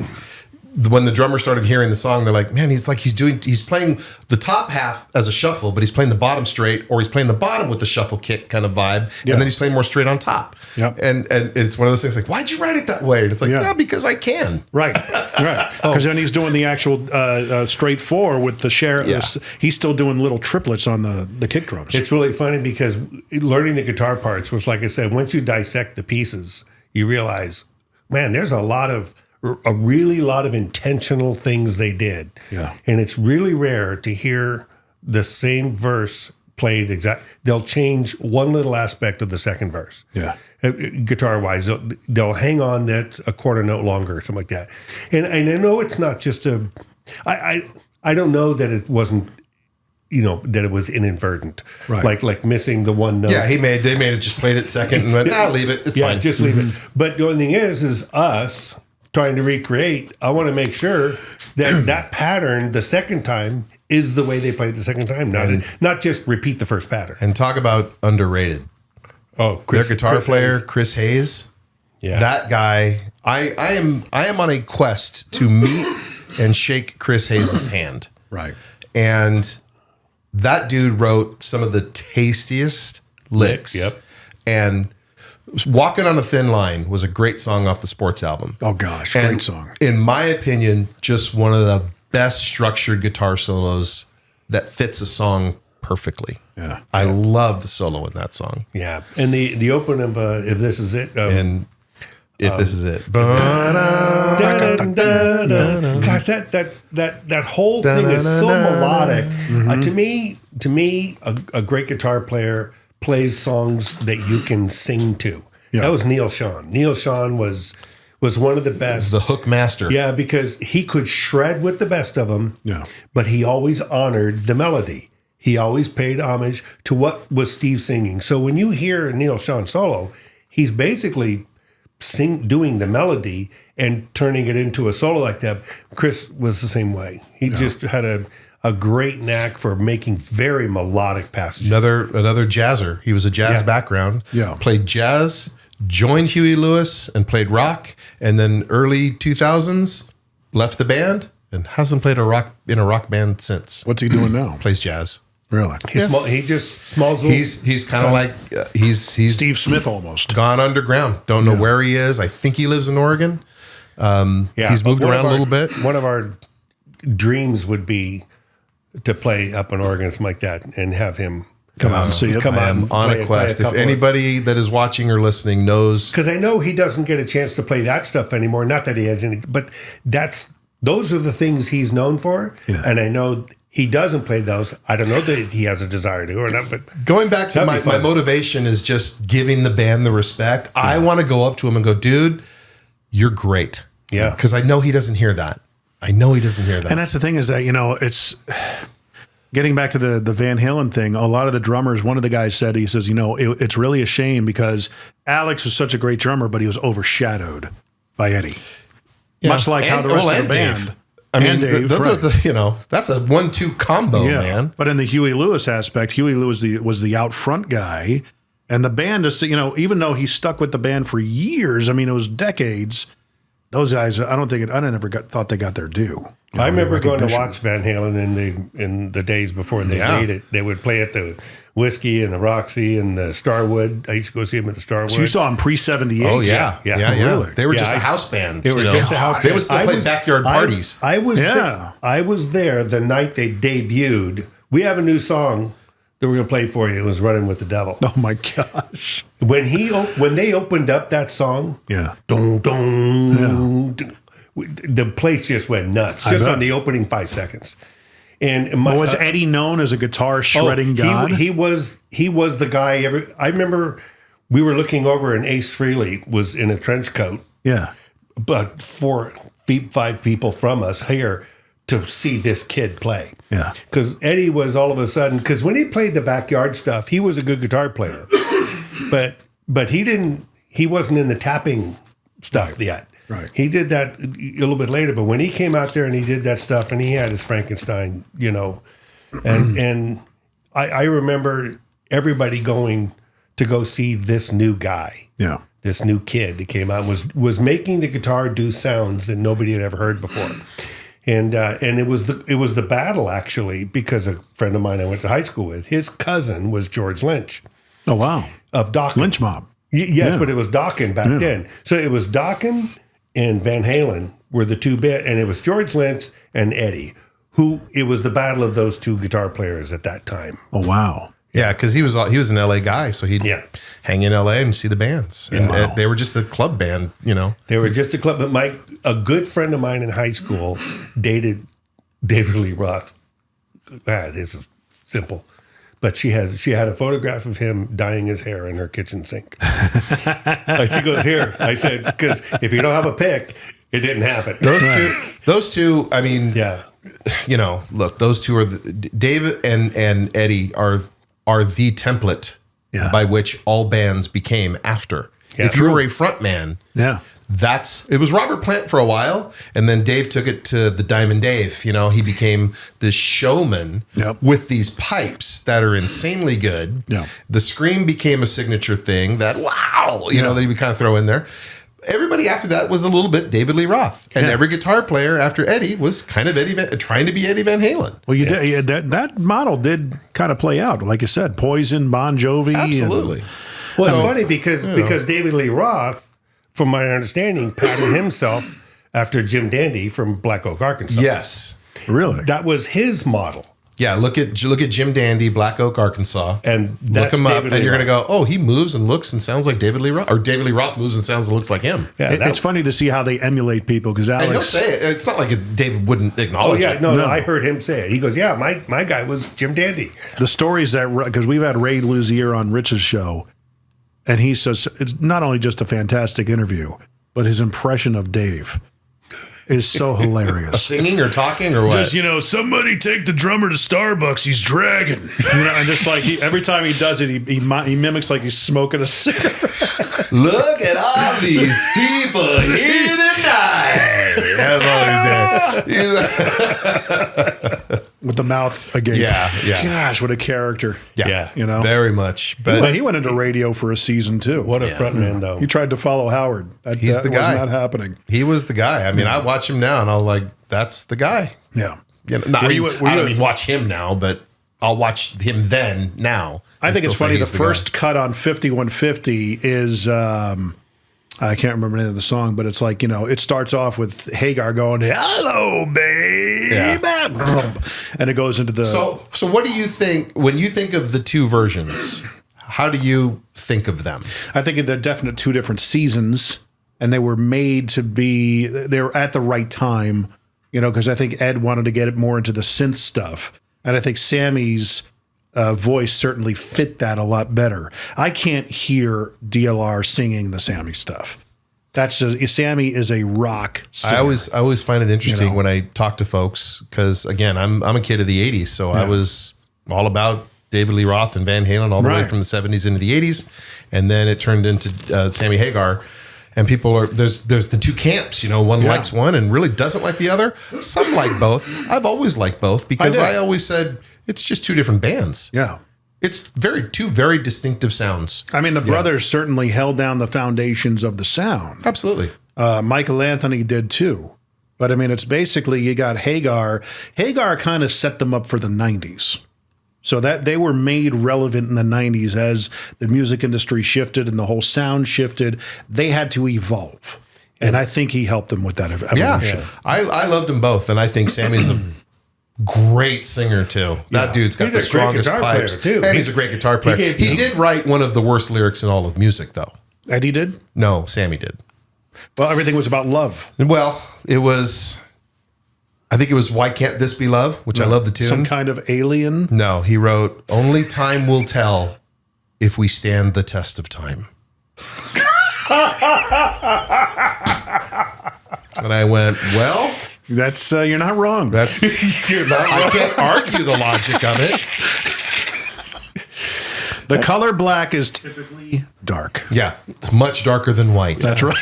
A: when the drummer started hearing the song, they're like, man, he's playing the top half as a shuffle, but he's playing the bottom straight, or he's playing the bottom with the shuffle kick kind of vibe, and then he's playing more straight on top.
B: Yep.
A: And it's one of those things like, why'd you write it that way? And it's like, yeah, because I can.
B: Right. Because then he's doing the actual straight 4 with the share.
A: Yeah.
B: He's still doing little triplets on the kick drums.
C: It's really funny because learning the guitar parts was, like I said, once you dissect the pieces, you realize, man, there's a really lot of intentional things they did. Yeah. And it's really rare to hear the same verse played exact. They'll change one little aspect of the second verse.
B: Yeah.
C: Guitar wise, they'll hang on that a quarter note longer or something like that. And I know it's not just I don't know that it wasn't that it was inadvertent,
B: Right.
C: like missing the one note.
A: Yeah, they made it, just played it second and went, leave it. It's fine.
C: Just leave it. But the only thing is us trying to recreate. I want to make sure that pattern the second time is the way they played the second time, not just repeat the first pattern.
A: And talk about underrated.
C: Oh,
A: Their guitar player, Chris Hayes.
C: Yeah.
A: That guy, I am on a quest to meet and shake Chris Hayes' hand.
B: Right.
A: And that dude wrote some of the tastiest licks.
C: Yep.
A: And Walking on a Thin Line was a great song off the Sports album.
B: Oh, gosh.
A: And
B: Great song.
A: in my opinion, just one of the best structured guitar solos that fits a song perfectly.
B: Yeah.
A: I love the solo in that song.
C: Yeah, and the open of If This Is It,
A: And if this is it.
C: God, that whole thing is so melodic. To me, a great guitar player plays songs that you can sing to.
B: Yeah.
C: That was Neil Schon. Neil Schon was one of the best.
A: The hook master.
C: Yeah, because he could shred with the best of them.
B: Yeah.
C: But he always honored the melody. He always paid homage to what was Steve singing. So when you hear Neil Schon solo, he's basically doing the melody and turning it into a solo like that. Chris was the same way. He just had a great knack for making very melodic passages.
A: Another jazzer. He was a jazz background.
B: Yeah.
A: Played jazz, joined Huey Lewis and played rock, and then early 2000s left the band and hasn't played in a rock band since.
B: What's he doing now?
A: Plays jazz.
B: Really?
C: He's small.
A: He's kind of like he's
B: Steve Smith almost.
A: gone underground. Don't know where he is. I think he lives in Oregon. He's moved around a little bit.
C: One of our dreams would be to play up in Oregon, something like that, and have him
B: Come out and see it.
C: Come
A: I
C: out
A: am
C: and
A: on
C: play-
A: a quest.
C: play a
A: If
C: couple
A: anybody that is watching or listening knows,
C: because I know he doesn't get a chance to play that stuff anymore. Not that he has any, but those are the things he's known for.
B: Yeah.
C: And I know he doesn't play those. I don't know that he has a desire to or not. But
A: going back to
C: That'd be
A: my
C: fun.
A: motivation is just giving the band the respect. I want to go up to him and go, dude, you're great.
C: Yeah.
A: Because I know he doesn't hear that.
B: And that's the thing is that, it's getting back to the Van Halen thing. A lot of the drummers, one of the guys said, he says, it's really a shame because Alex was such a great drummer, but he was overshadowed by Eddie.
A: Yeah.
B: Much like how the rest of the band.
A: Dave. I mean,
B: Dave,
A: that's a 1-2 combo, man.
B: But in the Huey Lewis aspect, Huey Lewis was the out front guy, and the band is, even though he stuck with the band for years, I mean, it was decades. Those guys, I never thought they got their due.
C: I remember going to watch Van Halen in the days before they made it. They would play at the Whiskey and the Roxy and the Starwood. I used to go see them at the Starwood.
B: So you saw them pre-'78?
A: Oh, yeah.
C: Really?
A: They were just a house band.
C: They were just a house band.
A: They would still play backyard parties.
C: I was there the night they debuted. We have a new song that we're going to play for you. It was Running with the Devil.
B: Oh, my gosh.
C: When they opened up that song,
B: Yeah.
C: dun, dun, dun, the place just went nuts just on the opening 5 seconds. And
B: Was Eddie known as a guitar shredding god?
C: He was the guy. I remember we were looking over and Ace Frehley was in a trench coat.
B: Yeah.
C: But 5 people from us here to see this kid play.
B: Yeah.
C: Because Eddie was all of a sudden, because when he played the backyard stuff, he was a good guitar player. but he wasn't in the tapping stuff yet.
B: Right.
C: He did that a little bit later, but when he came out there and he did that stuff and he had his Frankenstein, and I remember everybody going to go see this new guy.
B: Yeah.
C: This new kid that came out was making the guitar do sounds that nobody had ever heard before. And it was the battle actually, because a friend of mine I went to high school with, his cousin was George Lynch.
B: Oh, wow.
C: Of Dokken.
B: Lynch Mob.
C: Yes,
B: Yeah.
C: but it was Dokken back then. So it was Dokken and Van Halen were the two bit, and it was George Lynch and Eddie, who it was the battle of those two guitar players at that time.
B: Oh, wow.
A: Yeah, because he was an LA guy, so he'd hang in LA and see the bands. And they were just a club band,
C: They were just a club. But a good friend of mine in high school dated David Lee Roth. This is simple. But she had a photograph of him dyeing his hair in her kitchen sink. She goes, here. I said, because if you don't have a pic, it didn't happen.
A: Those two, I mean, look, those two are Dave and Eddie are the template by which all bands became after.
C: Yeah,
A: if you were a front man, it was Robert Plant for a while, and then Dave took it to the Diamond Dave. He became this showman with these pipes that are insanely good.
B: Yeah.
A: The scream became a signature thing that that you would kind of throw in there. Everybody after that was a little bit David Lee Roth, and every guitar player after Eddie was kind of trying to be Eddie Van Halen.
B: Well, did that model did kind of play out, like you said, Poison, Bon Jovi,
A: absolutely.
C: Well, it's funny because David Lee Roth, from my understanding, patterned himself after Jim Dandy from Black Oak, Arkansas.
A: Yes,
B: really,
C: that was his model.
A: Yeah, look at Jim Dandy, Black Oak, Arkansas,
C: and
A: look him up, and you're going to go, oh, he moves and looks and sounds like David Lee Roth, or David Lee Roth moves and sounds and looks like him.
C: Yeah,
B: it's funny to see how they emulate people because Alex.
A: And he'll say it. It's not like David wouldn't acknowledge it.
C: No, I heard him say it. He goes, yeah, my guy was Jim Dandy.
B: The stories because we've had Ray Luzier on Rich's show, and he says it's not only just a fantastic interview, but his impression of Dave is so hilarious.
A: Singing or talking or what?
B: Just, somebody take the drummer to Starbucks. He's dragging. And just like every time he does it, he mimics like he's smoking a cigarette.
A: Look at all these people here tonight.
B: With the mouth agape.
A: Yeah.
B: Gosh, what a character.
A: Yeah.
B: Very
A: much.
B: But he went into radio for a season too.
C: What a frontman, though.
B: He tried to follow Howard.
A: He's the guy.
B: Was not happening.
A: He was the guy. I mean, I watch him now, and I'll like, that's the guy.
B: Yeah.
A: I don't mean watch him now, but I'll watch him then now.
B: I think it's funny. The first cut on 5150 is I can't remember the name of the song, but it's like, it starts off with Hagar going, "Hello, babe," and it goes into the.
A: So what do you think when you think of the two versions? How do you think of them?
B: I think they're definitely two different seasons, and they were made to be. They were at the right time, because I think Ed wanted to get it more into the synth stuff, and I think Sammy's voice certainly fit that a lot better. I can't hear DLR singing the Sammy stuff. Sammy is a rock singer.
A: I always find it interesting when I talk to folks because again I'm a kid of the 80s, so I was all about David Lee Roth and Van Halen all the way from the 70s into the 80s, and then it turned into Sammy Hagar. And people are there's the two camps, one likes one and really doesn't like the other. Some like both. I've always liked both because I always said it's just two different bands.
B: Yeah.
A: It's two very distinctive sounds.
B: I mean, the brothers certainly held down the foundations of the sound.
A: Absolutely.
B: Michael Anthony did too. But I mean, it's basically you got Hagar. Hagar kind of set them up for the 90s. So that they were made relevant in the 90s as the music industry shifted and the whole sound shifted. They had to evolve. And I think he helped them with that evolution.
A: Yeah. I loved them both. And I think Sammy's a great singer too. That dude's got the strongest pipes too. And he's a great guitar player. He did write one of the worst lyrics in all of music though.
B: Eddie did?
A: No, Sammy did.
B: Well, everything was about love.
A: Well, I think it was Why Can't This Be Love, which I love the tune.
B: Some kind of alien?
A: No, he wrote, Only time will tell if we stand the test of time. And I went, well...
B: That's you're not wrong.
A: That's you're not wrong. I can't argue the logic of it.
B: The color black is typically dark.
A: Yeah, it's much darker than white.
B: That's right.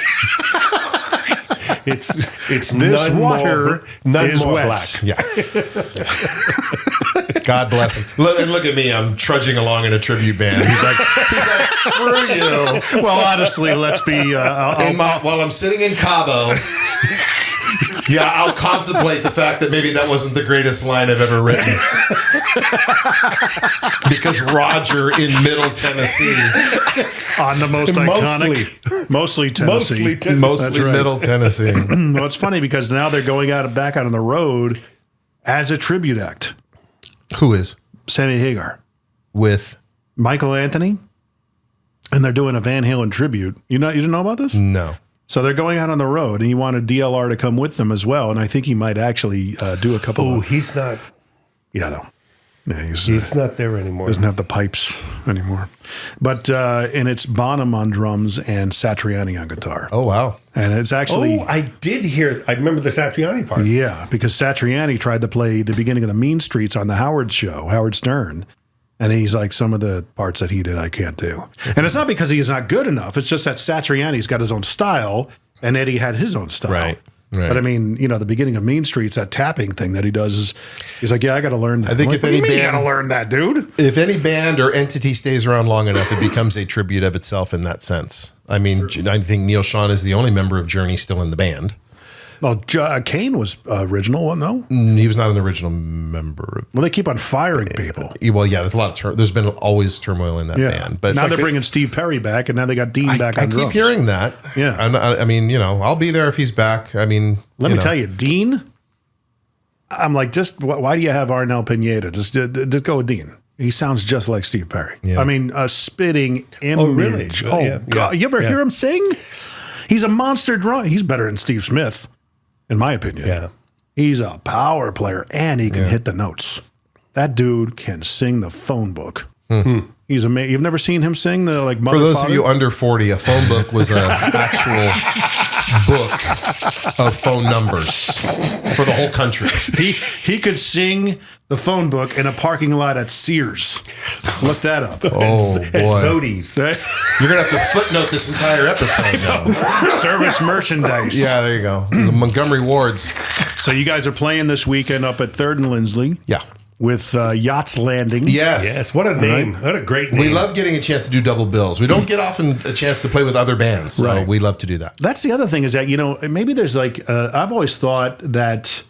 C: It's
B: this water is
C: more
B: wet.
C: Black.
A: Yeah. God bless him. And look at me. I'm trudging along in a tribute band. He's like, screw you.
B: Well, honestly, let's be.
A: While I'm sitting in Cabo. Yeah, I'll contemplate the fact that maybe that wasn't the greatest line I've ever written. Because Roger in Middle Tennessee.
B: On the most iconic. Mostly Tennessee.
A: Mostly right. Middle Tennessee.
B: Well, it's funny because now they're going back out on the road as a tribute act.
A: Who is?
B: Sammy Hagar.
A: With?
B: Michael Anthony. And they're doing a Van Halen tribute. You didn't know about this?
A: No.
B: So they're going out on the road, and he wanted DLR to come with them as well. And I think he might actually do a couple.
C: He's not.
B: Yeah, no. Yeah,
C: he's not there anymore.
B: Doesn't have the pipes anymore. But and it's Bonham on drums and Satriani on guitar.
A: Oh wow!
B: And it's actually
C: I did hear. I remember the Satriani part.
B: Yeah, because Satriani tried to play the beginning of the Mean Streets on the Howard show, Howard Stern. And he's like, some of the parts that he did, I can't do. And it's not because he's not good enough. It's just that Satriani's got his own style, and Eddie had his own style.
A: Right.
B: But I mean, the beginning of Mean Streets, that tapping thing that he does is, he's like, yeah, I got to learn that.
A: I think
B: I'm
A: if
B: like,
A: any
B: what do you mean
A: band,
B: you got to learn that, dude.
A: If any band or entity stays around long enough, it becomes a tribute of itself in that sense. I mean, I think Neil Schon is the only member of Journey still in the band.
B: Well, Kane was original, no?
A: He was not an original member.
B: Well, they keep on firing people.
A: Well, yeah, there's a lot of there's been always turmoil in that band. But
B: now they're bringing Steve Perry back, and now they got Dean back on drums.
A: I keep hearing that.
B: Yeah.
A: I mean, I'll be there if he's back. I mean,
B: let me tell you, Dean, I'm like, just why do you have Arnel Pineda? Just go with Dean. He sounds just like Steve Perry.
A: Yeah.
B: I mean, a spitting image.
C: Oh, really?
B: Oh, God. You ever hear him sing? He's a monster drummer. He's better than Steve Smith, in my opinion.
C: Yeah.
B: He's a power player, and he can hit the notes. That dude can sing the phone book. Mm-hmm. He's amazing. You've never seen him sing the like Mother
A: For those
B: Father?
A: of you under 40, a phone book was an actual book of phone numbers for the whole country.
B: He could sing the phone book in a parking lot at Sears. Look that up.
A: Oh, boy.
C: Zodi's.
A: You're going to have to footnote this entire episode now.
B: Service merchandise.
A: Yeah, there you go. The Montgomery Wards.
B: So you guys are playing this weekend up at 3rd and Lindsley.
A: Yeah.
B: With Yachts Landing.
C: Yes. What a name. What a great name.
A: We love getting a chance to do double bills. We don't get often a chance to play with other bands, so we love to do that.
B: That's the other thing is that, maybe there's like, I've always thought that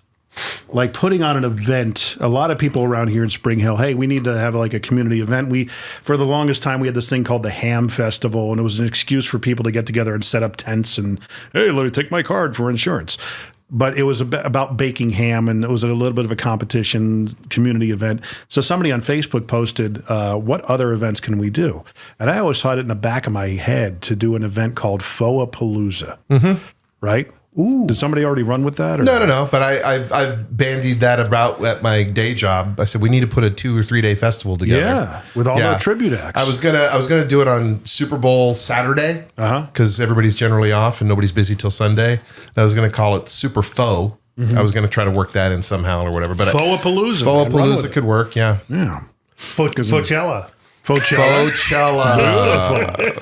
B: like putting on an event, a lot of people around here in Spring Hill, hey, we need to have like a community event. For the longest time, we had this thing called the Ham Festival, and it was an excuse for people to get together and set up tents and, hey, let me take my card for insurance. But it was about baking ham, and it was a little bit of a competition community event. So somebody on Facebook posted, what other events can we do? And I always had it in the back of my head to do an event called Foa-Palooza, right? Ooh. Did somebody already run with that? Or?
A: No. But I've bandied that about at my day job. I said we need to put a 2 or 3 day festival together.
B: Yeah, with all the tribute acts.
A: I was gonna do it on Super Bowl Saturday because everybody's generally off and nobody's busy till Sunday. And I was gonna call it Super Faux. I was gonna try to work that in somehow or whatever. But
B: Foa-Palooza.
A: Foa-Palooza could work. Yeah.
C: Coachella.
A: Beautiful.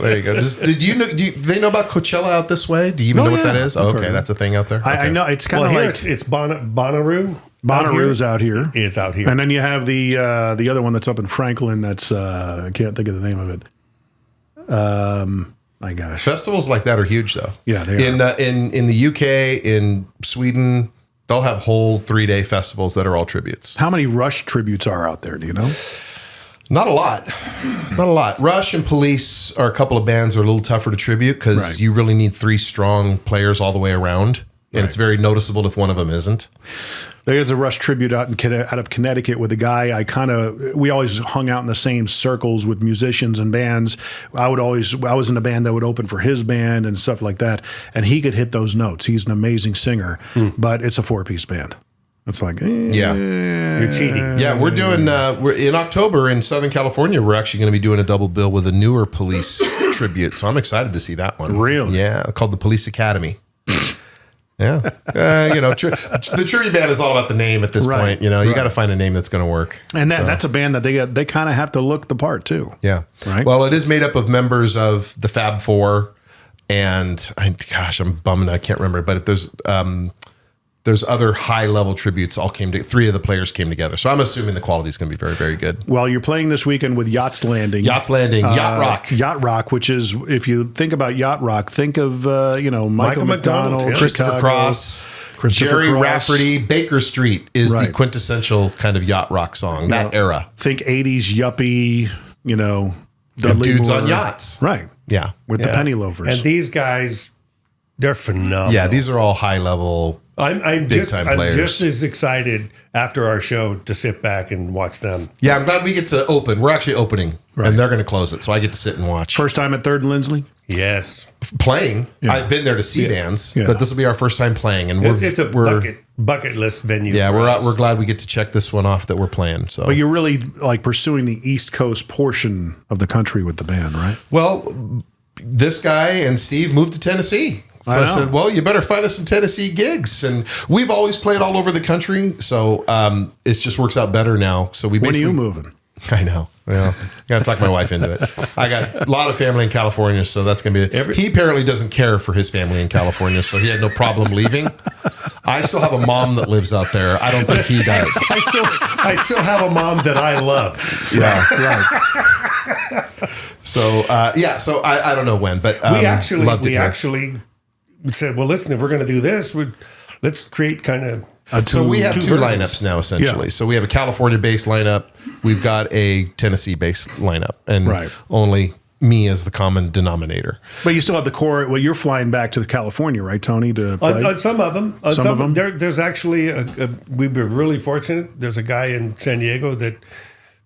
A: There you go. Do they know about Coachella out this way? Do you even know what that is? Oh, okay, that's a thing out there.
B: I know it's kind of like
C: it's Bonnaroo.
B: Bonnaroo's out here.
C: It's out here,
B: and then you have the other one that's up in Franklin. That's I can't think of the name of it. My gosh,
A: festivals like that are huge, though.
B: Yeah, they are.
A: In the UK, in Sweden, they'll have whole 3 day festivals that are all tributes.
B: How many Rush tributes are out there? Do you know?
A: Not a lot. Rush and Police are a couple of bands that are a little tougher to tribute because you really need 3 strong players all the way around. And it's very noticeable if one of them isn't.
B: There's a Rush tribute out of Connecticut with a guy we always hung out in the same circles with musicians and bands. I was in a band that would open for his band and stuff like that. And he could hit those notes. He's an amazing singer, but it's a 4-piece band. It's like,
C: you're cheating.
A: Yeah, we're doing, we're in October in Southern California. We're actually going to be doing a double bill with a newer Police tribute. So I'm excited to see that one.
B: Really?
A: Yeah, called the Police Academy. Yeah. The tribute band is all about the name at this point. You got to find a name that's going to work.
B: And that's a band that they kind of have to look the part too.
A: Yeah.
B: Right.
A: Well, it is made up of members of the Fab Four. And I'm bummed I can't remember, but there's other high-level tributes all came to 3 of the players came together. So I'm assuming the quality is going to be very, very good.
B: Well, you're playing this weekend with Yachts Landing.
A: Yacht Rock.
B: Yacht Rock, which is, if you think about Yacht Rock, think of, Michael McDonald,
A: Christopher Cross, Jerry Rafferty. Baker Street is the quintessential kind of Yacht Rock song, that era.
B: Think 80s yuppie, Dudley
A: dudes
B: Moore.
A: on yachts.
B: Right.
A: Yeah.
B: With the penny loafers.
C: And these guys, they're phenomenal.
A: Yeah, these are all high-level
C: I'm
A: big time players.
C: I'm just as excited after our show to sit back and watch them.
A: Yeah, I'm glad we get to open. We're actually opening, and they're going to close it, so I get to sit and watch.
B: First time at 3rd and Lindsley?
C: Yes.
A: Playing. Yeah. I've been there to see bands, but this will be our first time playing, and
C: it's a bucket bucket list venue.
A: Yeah,
C: for us.
A: we're glad we get to check this one off that we're playing. So,
B: But you're really like pursuing the East Coast portion of the country with the band, right?
A: well, this guy and Steve moved to Tennessee. So I
B: know.
A: said, well, you better find us some Tennessee gigs. And we've always played all over the country. So it just works out better now. So we
B: When are
A: basically.
B: you moving?
A: I know. Well, got to talk my wife into it. I got a lot of family in California, so that's going to be it. He apparently doesn't care for his family in California, so he had no problem leaving. I still have a mom that lives out there. I don't think he does.
C: I still have a mom that I love.
A: Yeah, right. So, so I don't know when, but
C: We
A: love to hear.
C: actually said, well, listen, if we're going to do this, let's create kind of.
A: So we have two
C: versions.
A: lineups now, essentially.
B: Yeah.
A: So we have a California-based lineup. We've got a Tennessee-based lineup, and
B: Right.
A: only me as the common denominator.
B: But you still have the core. Well, you're flying back to California, right, Tony? To play?
C: On some of them.
B: Some of them?
C: There's actually, we've been really fortunate. There's a guy in San Diego that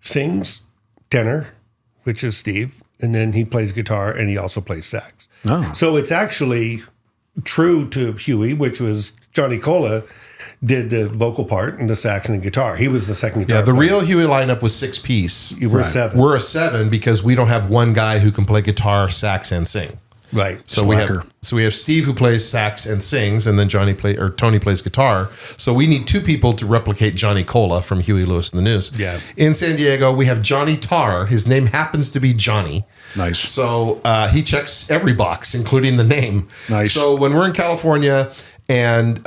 C: sings tenor, which is Steve, and then he plays guitar and he also plays sax.
B: Oh.
C: So it's actually true to Huey, which was Johnny Cola did the vocal part and the sax and the guitar. He was the second guitar
A: Yeah, the
C: player.
A: real Huey lineup was 6-piece.
C: We're seven.
A: We're a 7 because we don't have one guy who can play guitar, sax, and sing.
C: Right.
A: So
B: Slacker.
A: we have Steve who plays sax and sings, and then Tony plays guitar. So we need 2 people to replicate Johnny Cola from Huey Lewis and the News.
C: Yeah.
A: In San Diego, we have Johnny Tarr. His name happens to be Johnny.
B: Nice.
A: So he checks every box, including the name.
B: Nice.
A: So when we're in California and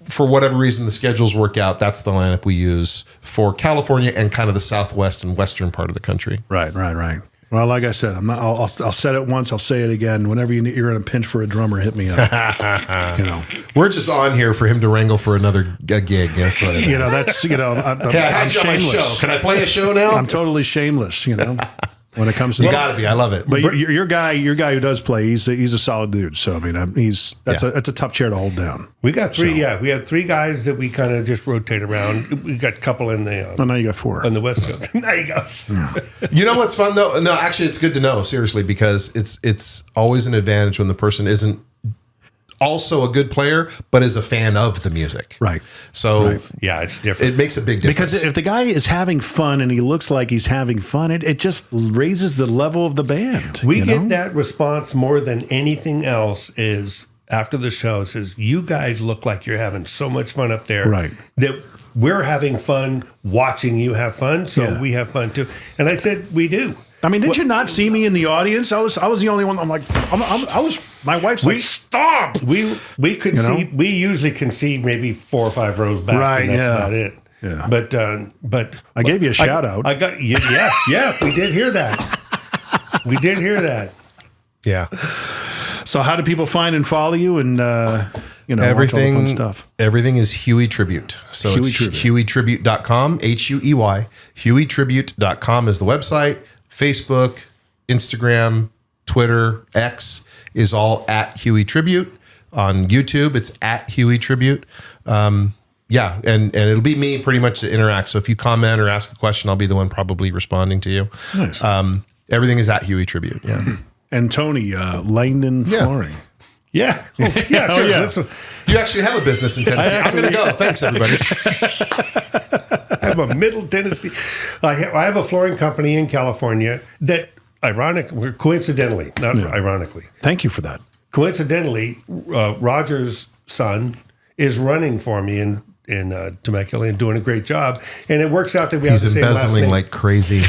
A: for whatever reason the schedules work out, that's the lineup we use for California and kind of the southwest and western part of the country.
B: Right. Well, like I said, I'll said it once. I'll say it again. Whenever you're in a pinch for a drummer, hit me up.
A: We're just on here for him to wrangle for another gig. That's what it is.
B: That's
A: Yeah,
B: I'm
A: I had you on my
B: shameless.
A: show. Can I play a show now?
B: I'm totally shameless. When it comes to
A: You gotta be. I love it.
B: But your guy who does play, he's a solid dude. So I mean, that's a tough chair to hold down.
C: We got 3. Yeah, we have 3 guys that we kind of just rotate around. We got a couple in the
B: Oh, now you got 4.
C: on the West Coast. There you go.
A: You know what's fun though? No, actually, it's good to know, seriously, because it's always an advantage when the person isn't also a good player, but is a fan of the music.
B: Right.
A: So
C: Yeah, it's different.
A: it makes a big difference.
B: Because if the guy is having fun and he looks like he's having fun, it just raises the level of the band.
C: We
B: you
C: get
B: know?
C: that response more than anything else is after the show. It says, you guys look like you're having so much fun up there.
B: Right.
C: That we're having fun watching you have fun. So
B: Yeah.
C: we have fun too. And I said, we do.
B: I mean, did you not see me in the audience? I was the only one. I'm like, I was. My wife's like, stop.
C: We concede. We usually concede maybe 4 or 5 rows back.
B: Right,
C: And that's
B: yeah.
C: about it.
B: Yeah.
C: But
B: I gave you a shout out.
C: I got yeah. We did hear that. We did hear that.
A: yeah,
B: So how do people find and follow you and watch all the
A: everything
B: fun stuff?
A: Everything is Huey Tribute. So
B: Huey
A: it's
B: Tribute.
A: HueyTribute.com. HUEY. HueyTribute.com is the website. Facebook, Instagram, Twitter, X is all at Huey Tribute. On YouTube, it's at Huey Tribute. And it'll be me pretty much to interact. So if you comment or ask a question, I'll be the one probably responding to you.
B: Nice.
A: Everything is at Huey Tribute. Yeah.
B: And Tony Langdon
A: Yeah.
B: Flooring.
C: Yeah. Oh, yeah.
B: Oh,
C: Sure.
B: yeah.
C: That's what-
A: You actually have a business in Tennessee. I'm going to go. Thanks, everybody.
C: I'm a Middle Tennessee. I have a flooring company in California that, coincidentally, not ironically,
B: Thank you for that.
C: coincidentally, Roger's son is running for me in Temecula and doing a great job. And it works out that we have the
A: He's
C: same last
A: embezzling
C: name.
A: like crazy.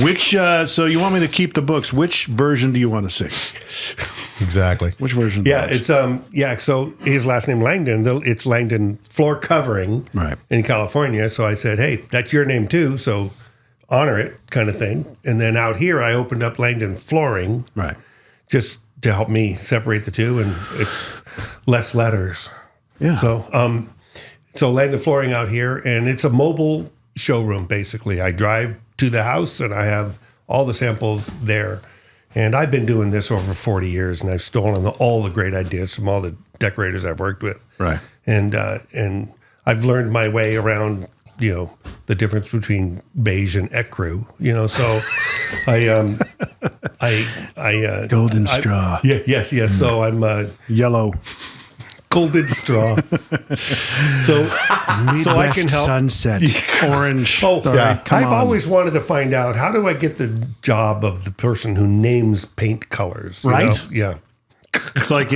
B: Which so you want me to keep the books? Which version do you want to sing?
A: Exactly.
B: Which version?
C: Yeah, it's So his last name Langdon. It's Langdon Floor Covering,
B: Right.
C: in California. So I said, hey, that's your name too. So honor it, kind of thing. And then out here, I opened up Langdon Flooring,
B: right.
C: just to help me separate the two, and it's less letters.
B: Yeah.
C: So Langdon Flooring out here, and it's a mobile showroom basically. I drive to the house, and I have all the samples there. And I've been doing this over 40 years, and I've stolen all the great ideas from all the decorators I've worked with.
B: Right.
C: And I've learned my way around, the difference between beige and ecru. So I
B: Golden straw.
C: Yes. So I'm
B: Yellow.
C: golden straw. So I can help.
B: Sunset, orange.
C: Oh,
B: yeah.
C: I've always wanted to find out, how do I get the job of the person who names paint colors? you
B: Right?
C: know? Yeah.
B: It's like,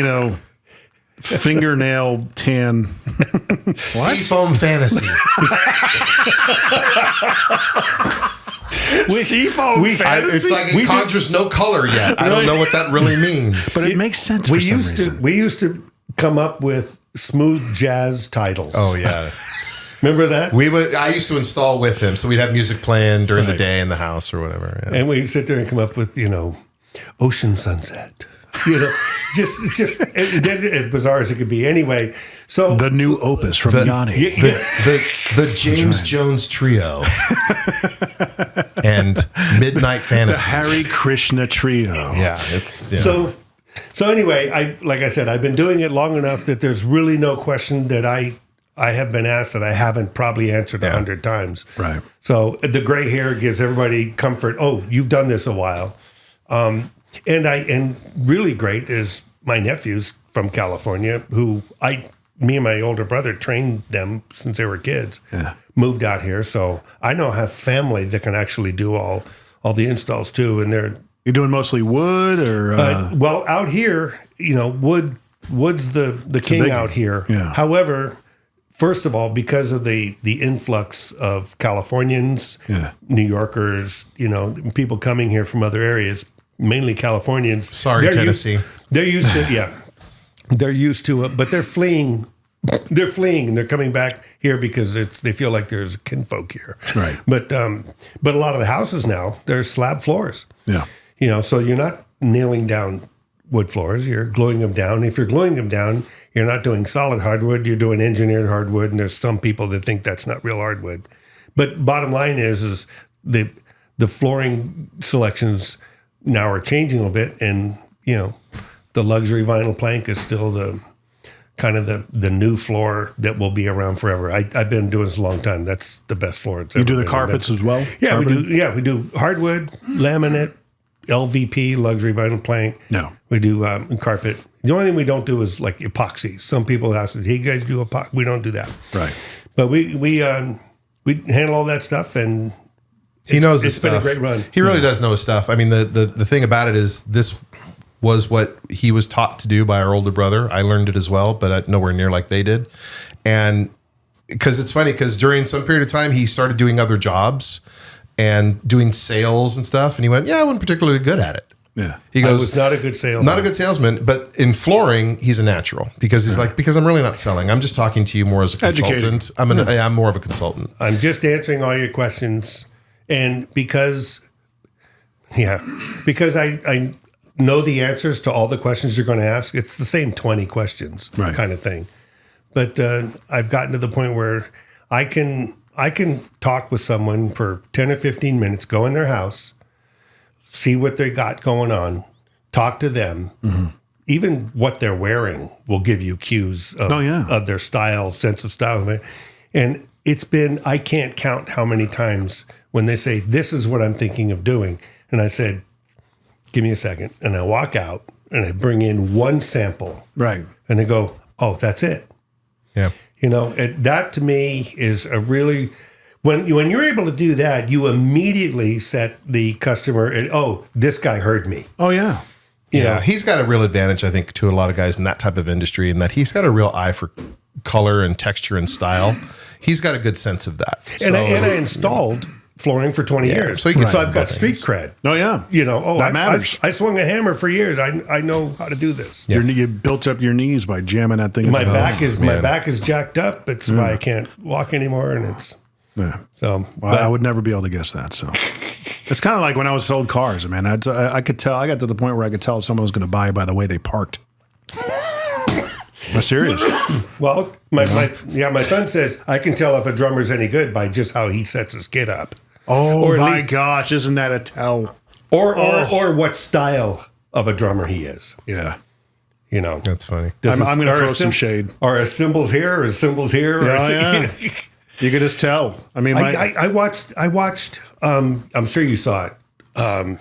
B: fingernail tan.
A: Seafoam fantasy.
B: Seafoam
A: It's like it conjures no color yet. I don't know what that really means.
B: But it makes sense
C: We
B: for some
C: used
B: reason.
C: to we used to come up with smooth jazz titles.
A: Oh yeah,
C: Remember that?
A: I used to install with him, so we'd have music playing during the day in the house or whatever. Yeah.
C: And we'd sit there and come up with, Ocean Sunset. Just as bizarre as it could be. Anyway, so
B: The new opus from Yanni.
A: The James Jones Trio and Midnight Fantasy.
B: The Hare Krishna Trio.
A: Yeah, it's
C: So anyway, like I said, I've been doing it long enough that there's really no question that I have been asked that I haven't probably answered 100 times.
B: Right.
C: So the gray hair gives everybody comfort. Oh, you've done this a while. And really great is my nephews from California, who me and my older brother trained them since they were kids.
B: Yeah.
C: Moved out here, so I now have family that can actually do all the installs too. And they're
B: You're doing mostly wood or
C: well, out here, wood's the king out here.
B: Yeah.
C: However, first of all, because of the influx of Californians, New Yorkers, people coming here from other areas, mainly Californians.
A: Sorry, Tennessee.
C: They're used to they're used to it, but they're fleeing. They're fleeing and they're coming back here because they feel like there's kinfolk here.
B: Right.
C: But a lot of the houses now, they're slab floors.
B: Yeah.
C: So you're not nailing down wood floors, you're gluing them down. If you're gluing them down, you're not doing solid hardwood, you're doing engineered hardwood, and there's some people that think that's not real hardwood. But bottom line is the flooring selections now are changing a little bit, and the luxury vinyl plank is still the kind of the new floor that will be around forever. I've been doing this a long time. That's the best floor.
B: You do the carpets as well?
C: Yeah,
B: Carpeting?
C: we do. Yeah, we do hardwood, laminate, LVP, luxury vinyl plank.
B: No.
C: We do carpet. The only thing we don't do is like epoxy. Some people ask, "Hey, you guys do epoxy?" We don't do that.
B: Right.
C: But we handle all that stuff, and
A: he knows his
C: it's been a
A: stuff.
C: great run.
A: He really does know his stuff. I mean, the thing about it is this was what he was taught to do by our older brother. I learned it as well, but nowhere near like they did. And because it's funny, because during some period of time, he started doing other jobs and doing sales and stuff. And he went, I wasn't particularly good at it.
B: Yeah.
A: He goes,
C: I was not a good salesman.
A: Not a good salesman, but in flooring, he's a natural because he's like, because I'm really not selling. I'm just talking to you more as a consultant. I'm more of a consultant.
C: I'm just answering all your questions. And because I know the answers to all the questions you're going to ask, it's the same 20 questions kind of thing. But I've gotten to the point where I can talk with someone for 10 or 15 minutes, go in their house, see what they got going on, talk to them. Mm-hmm. Even what they're wearing will give you cues of their style, sense of style. And it's been, I can't count how many times when they say, this is what I'm thinking of doing. And I said, give me a second. And I walk out and I bring in one sample.
B: Right.
C: And they go, oh, that's it.
A: Yeah.
C: That to me is a really, when you're able to do that, you immediately set the customer at, oh, this guy heard me.
B: Oh, yeah.
A: Yeah. He's got a real advantage, I think, to a lot of guys in that type of industry, in that he's got a real eye for color and texture and style. He's got a good sense of that.
C: And I installed flooring for 20 years.
A: So
C: I've got street cred.
B: Oh, yeah.
C: That
B: matters.
C: I swung a hammer for years. I know how to do this.
B: Yeah. You built up your knees by jamming that thing.
C: My back is jacked up. It's why I can't walk anymore. And it's so.
B: Well, I would never be able to guess that. So it's kind of like when I was sold cars. Man, I could tell. I got to the point where I could tell if someone was going to buy by the way they parked. I'm serious.
C: Well, my son says I can tell if a drummer's any good by just how he sets his kit up.
B: Oh my gosh, isn't that a tell?
C: Or what style of a drummer he is.
B: Yeah.
A: That's funny.
B: I'm going to throw some shade.
C: Are his cymbals here? Or his cymbals here?
B: Yeah. You can just tell. I mean,
C: I watched. I'm sure you saw it.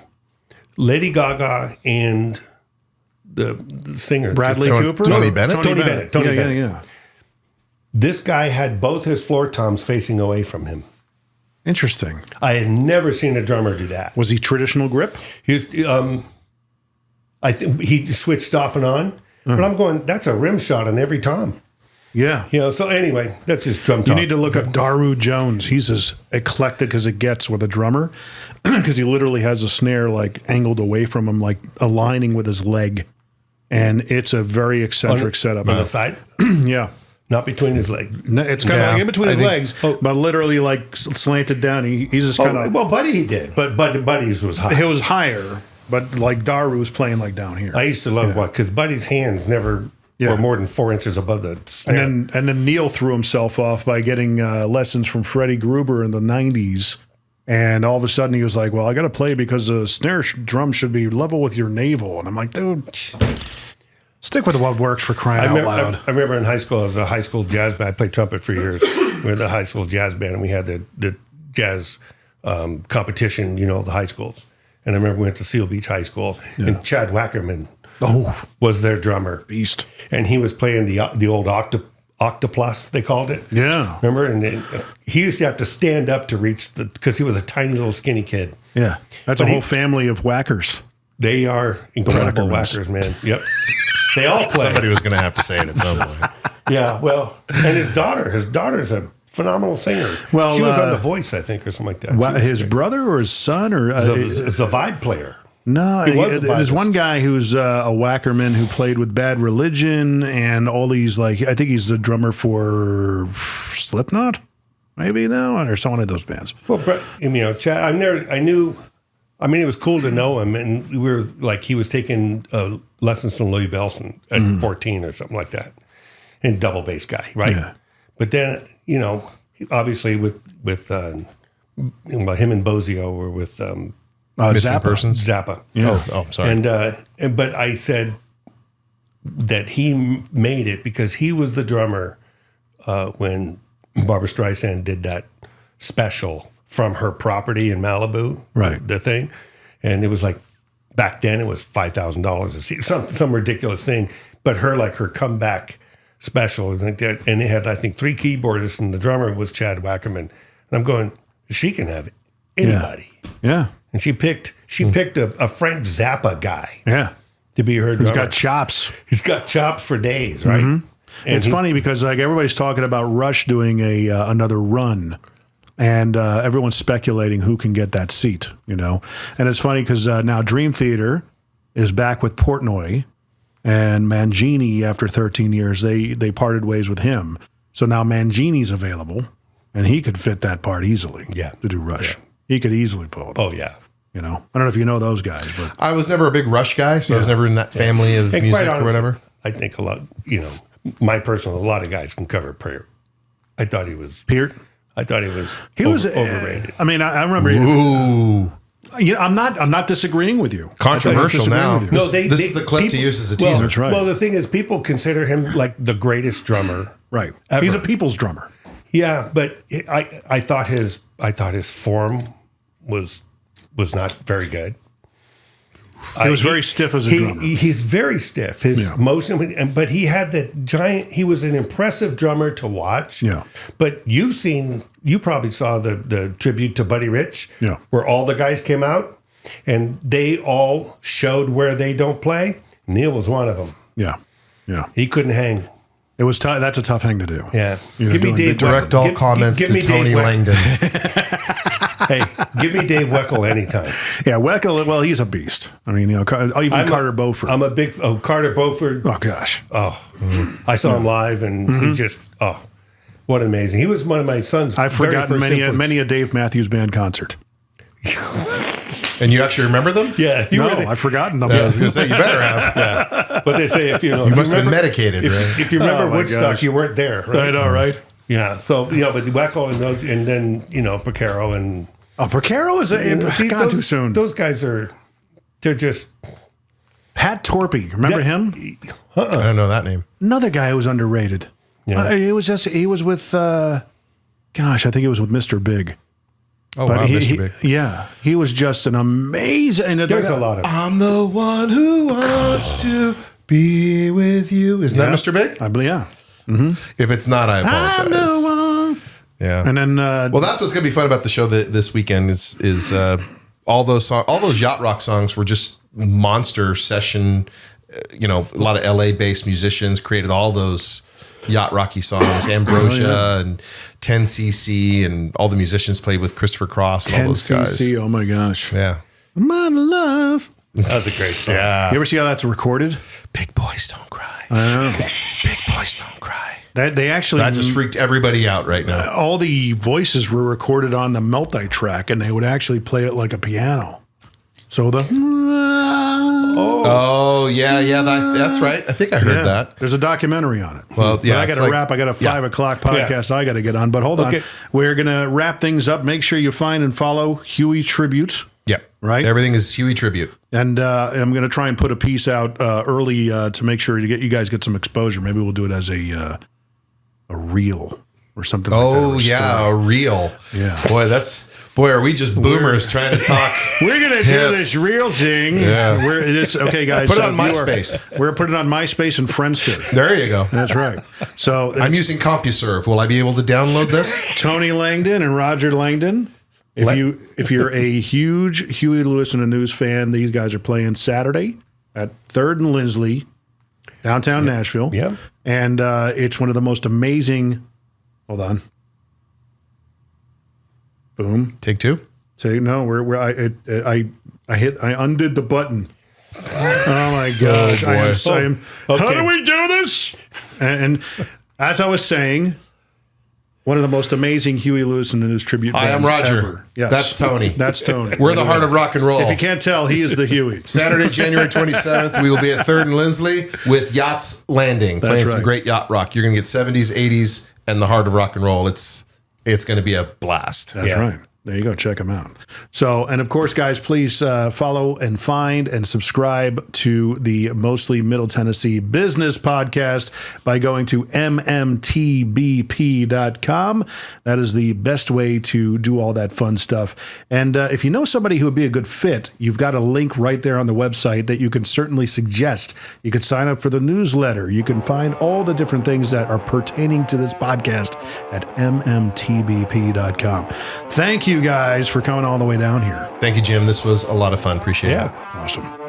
C: Lady Gaga and the singer,
B: Bradley Cooper?
A: Tony Bennett?
C: Tony Bennett. Tony Bennett.
B: Yeah.
C: This guy had both his floor toms facing away from him.
B: Interesting.
C: I had never seen a drummer do that.
B: Was he traditional grip?
C: He was, I think he switched off and on, but I'm going, that's a rim shot on every tom.
B: Yeah.
C: So anyway, that's just drum talk.
B: You need to look up Daru Jones. He's as eclectic as it gets with a drummer because he literally has a snare like angled away from him, like aligning with his leg. And it's a very eccentric setup.
C: On the side?
B: Yeah.
C: Not between his legs.
B: No, it's kind of like in between his legs, but literally like slanted down. He's just kind of.
C: Well, Buddy he did, but Buddy's was high.
B: It was higher, but like Daru was playing like down here.
C: I used to love what, because Buddy's hands never were more than 4 inches above the snare.
B: And then Neil threw himself off by getting lessons from Freddie Gruber in the 90s. And all of a sudden he was like, well, I got to play because the snare drum should be level with your navel. And I'm like, dude, stick with what works for crying out loud.
C: I remember in high school, I was a high school jazz band. I played trumpet for years. We had the high school jazz band, and we had the jazz competition, the high schools. And I remember we went to Seal Beach High School, and Chad Wackerman was their drummer.
B: Beast.
C: And he was playing the old octoplus, they called it.
B: Yeah.
C: Remember? And he used to have to stand up to reach because he was a tiny little skinny kid.
B: Yeah. That's a whole family of whackers.
C: They are incredible whackers, man. Yep. They all play.
A: Somebody was going to have to say it at some point.
C: Yeah, well, and his daughter's a phenomenal singer.
B: Well,
C: she was on The Voice, I think, or something like that.
B: His brother or his son or
C: it's a vibe player.
B: No, there's one guy who's a whackerman who played with Bad Religion and all these I think he's the drummer for Slipknot, maybe now or some of those bands.
C: Well, Chad, it was cool to know him, and we were like, he was taking lessons from Louis Bellson at 14 or something like that, and double bass guy, right? Yeah. But then, obviously with him and Bozio were with Zappa.
A: Yeah. Oh, sorry.
C: But I said that he made it because he was the drummer when Barbra Streisand did that special from her property in Malibu,
B: right?
C: The thing, and it was like back then it was $5,000 a seat, some ridiculous thing. But her comeback special, and it had I think 3 keyboardists, and the drummer was Chad Wackerman. And I'm going, she can have anybody,
B: yeah.
C: And she picked a Frank Zappa guy, to be her drummer.
B: He's got chops.
C: He's got chops for days, right?
B: Mm-hmm. And it's funny because everybody's talking about Rush doing another run. And everyone's speculating who can get that seat, And it's funny because now Dream Theater is back with Portnoy, and Mangini, after 13 years, they parted ways with him. So now Mangini's available, and he could fit that part easily to do Rush. Yeah. He could easily pull it.
C: Oh, yeah.
B: I don't know if you know those guys. But
A: I was never a big Rush guy, so I was never in that family of music or whatever.
C: I think a lot, a lot of guys can cover Prayer. I thought he was...
B: Peart?
C: I thought he was overrated.
B: I remember. Ooh. I'm not disagreeing with you.
A: Controversial now.
C: No,
A: this is the clip to use as a teaser.
B: That's right.
C: Well, the thing is, people consider him like the greatest drummer,
B: right?
C: Ever.
B: He's a people's drummer.
C: Yeah, but I thought his form was not very good.
B: He was very stiff as a drummer.
C: He's very stiff. His motion, but he had that giant. He was an impressive drummer to watch.
B: Yeah.
C: But you probably saw the tribute to Buddy Rich.
B: Yeah.
C: Where all the guys came out, and they all showed where they don't play. Neil was one of them.
B: Yeah. Yeah.
C: He couldn't hang.
B: It was tough. That's a tough thing to do.
C: Yeah.
B: Give
C: me Dave.
A: Direct all comments to Tony Langdon.
C: Hey, give me Dave Weckl anytime.
B: Yeah, Weckl. Well, he's a beast. I mean, Carter Beauford.
C: I'm a big Carter Beauford.
B: Oh gosh.
C: I saw him live, and he just what amazing. He was one of my son's.
B: I've forgotten many a Dave Matthews Band concert.
A: And you actually remember them?
C: Yeah.
B: I've forgotten them.
A: I was going to say, you better have.
C: Yeah. But they say if you
A: must have been medicated, right?
C: If you remember Woodstock, you weren't there, right?
B: I know, right?
C: Yeah. So, but Weckl and those, and then, Porcaro and...
B: Oh, Porcaro is gone too soon.
C: Those guys they're just...
B: Pat Torpey. Remember him?
A: I don't know that name.
B: Another guy who was underrated.
C: Yeah.
B: He was with, I think it was with Mr. Big.
A: Oh,
B: But
A: wow, Mr. Big.
B: he was just an amazing.
C: There's a lot of.
A: I'm the one who wants to be with you. Isn't that Mr. Big?
B: I believe,
A: If it's not, I apologize.
B: I'm the one.
A: Yeah.
B: And then,
A: well, that's what's going to be fun about the show this weekend is all those yacht rock songs were just monster session. A lot of LA-based musicians created all those yacht rocky songs. Ambrosia and 10cc and all the musicians played with Christopher Cross and all those guys.
B: 10cc, oh my gosh.
A: Yeah.
B: My love.
C: That was a great song.
A: Yeah.
B: You ever see how that's recorded?
A: Big boys don't cry.
B: I know.
A: Big boys don't cry.
B: They actually
A: That just freaked everybody out right now.
B: all the voices were recorded on the multi-track, and they would actually play it like a piano. So the
A: Oh, yeah, that's right. I think I heard that.
B: There's a documentary on it.
A: Well, yeah,
B: But I got
A: it's
B: to
A: like-
B: wrap. I got a 5 o'clock podcast I got to get on. But hold on,
C: Okay.
B: we're gonna wrap things up. Make sure you find and follow Huey Tribute.
A: Yep.
B: Right?
A: Everything is Huey Tribute.
B: And I'm going to try and put a piece out early to make sure you guys get some exposure. Maybe we'll do it as a reel or something like that.
A: Oh,
B: or a
A: yeah,
B: story.
A: a reel.
B: Yeah.
A: Boy, are we just boomers trying to talk.
B: We're going to do this real thing.
A: Yeah.
B: Okay, guys.
A: Put it on
B: if you
A: MySpace.
B: We're putting it on MySpace and Friendster.
A: There you go.
B: That's right. So
A: I'm using CompuServe. Will I be able to download this?
B: Tony Langdon and Roger Langdon. If you're a huge Huey Lewis and the News fan, these guys are playing Saturday at 3rd and Lindsley, downtown Nashville.
C: Yep.
B: And it's one of the most amazing. Hold on. Boom.
A: Take two.
B: Say no. I undid the button. Oh my gosh!
A: boy.
B: How do we do this? And as I was saying, one of the most amazing Huey Lewis and the News tribute
A: Hi, I'm
B: bands
A: Roger.
B: ever. Yes.
A: That's Tony.
B: That's Tony.
A: We're the heart of rock and roll.
B: If you can't tell, he is the Huey.
A: Saturday, January 27th, we will be at 3rd and Lindsley with Yachts Landing, playing some
B: right.
A: great yacht rock. You're going to get 70s, 80s, and the heart of rock and roll. It's going to be a blast.
B: That's right. There you go. Check them out. So, and of course, guys, please follow and find and subscribe to the Mostly Middle Tennessee Business Podcast by going to MMTBP.com. That is the best way to do all that fun stuff. And if you know somebody who would be a good fit, you've got a link right there on the website that you can certainly suggest. You could sign up for the newsletter. You can find all the different things that are pertaining to this podcast at MMTBP.com. Thank you guys for coming all the way down here.
A: Thank you, Jim. This was a lot of fun. Appreciate it.
B: Awesome.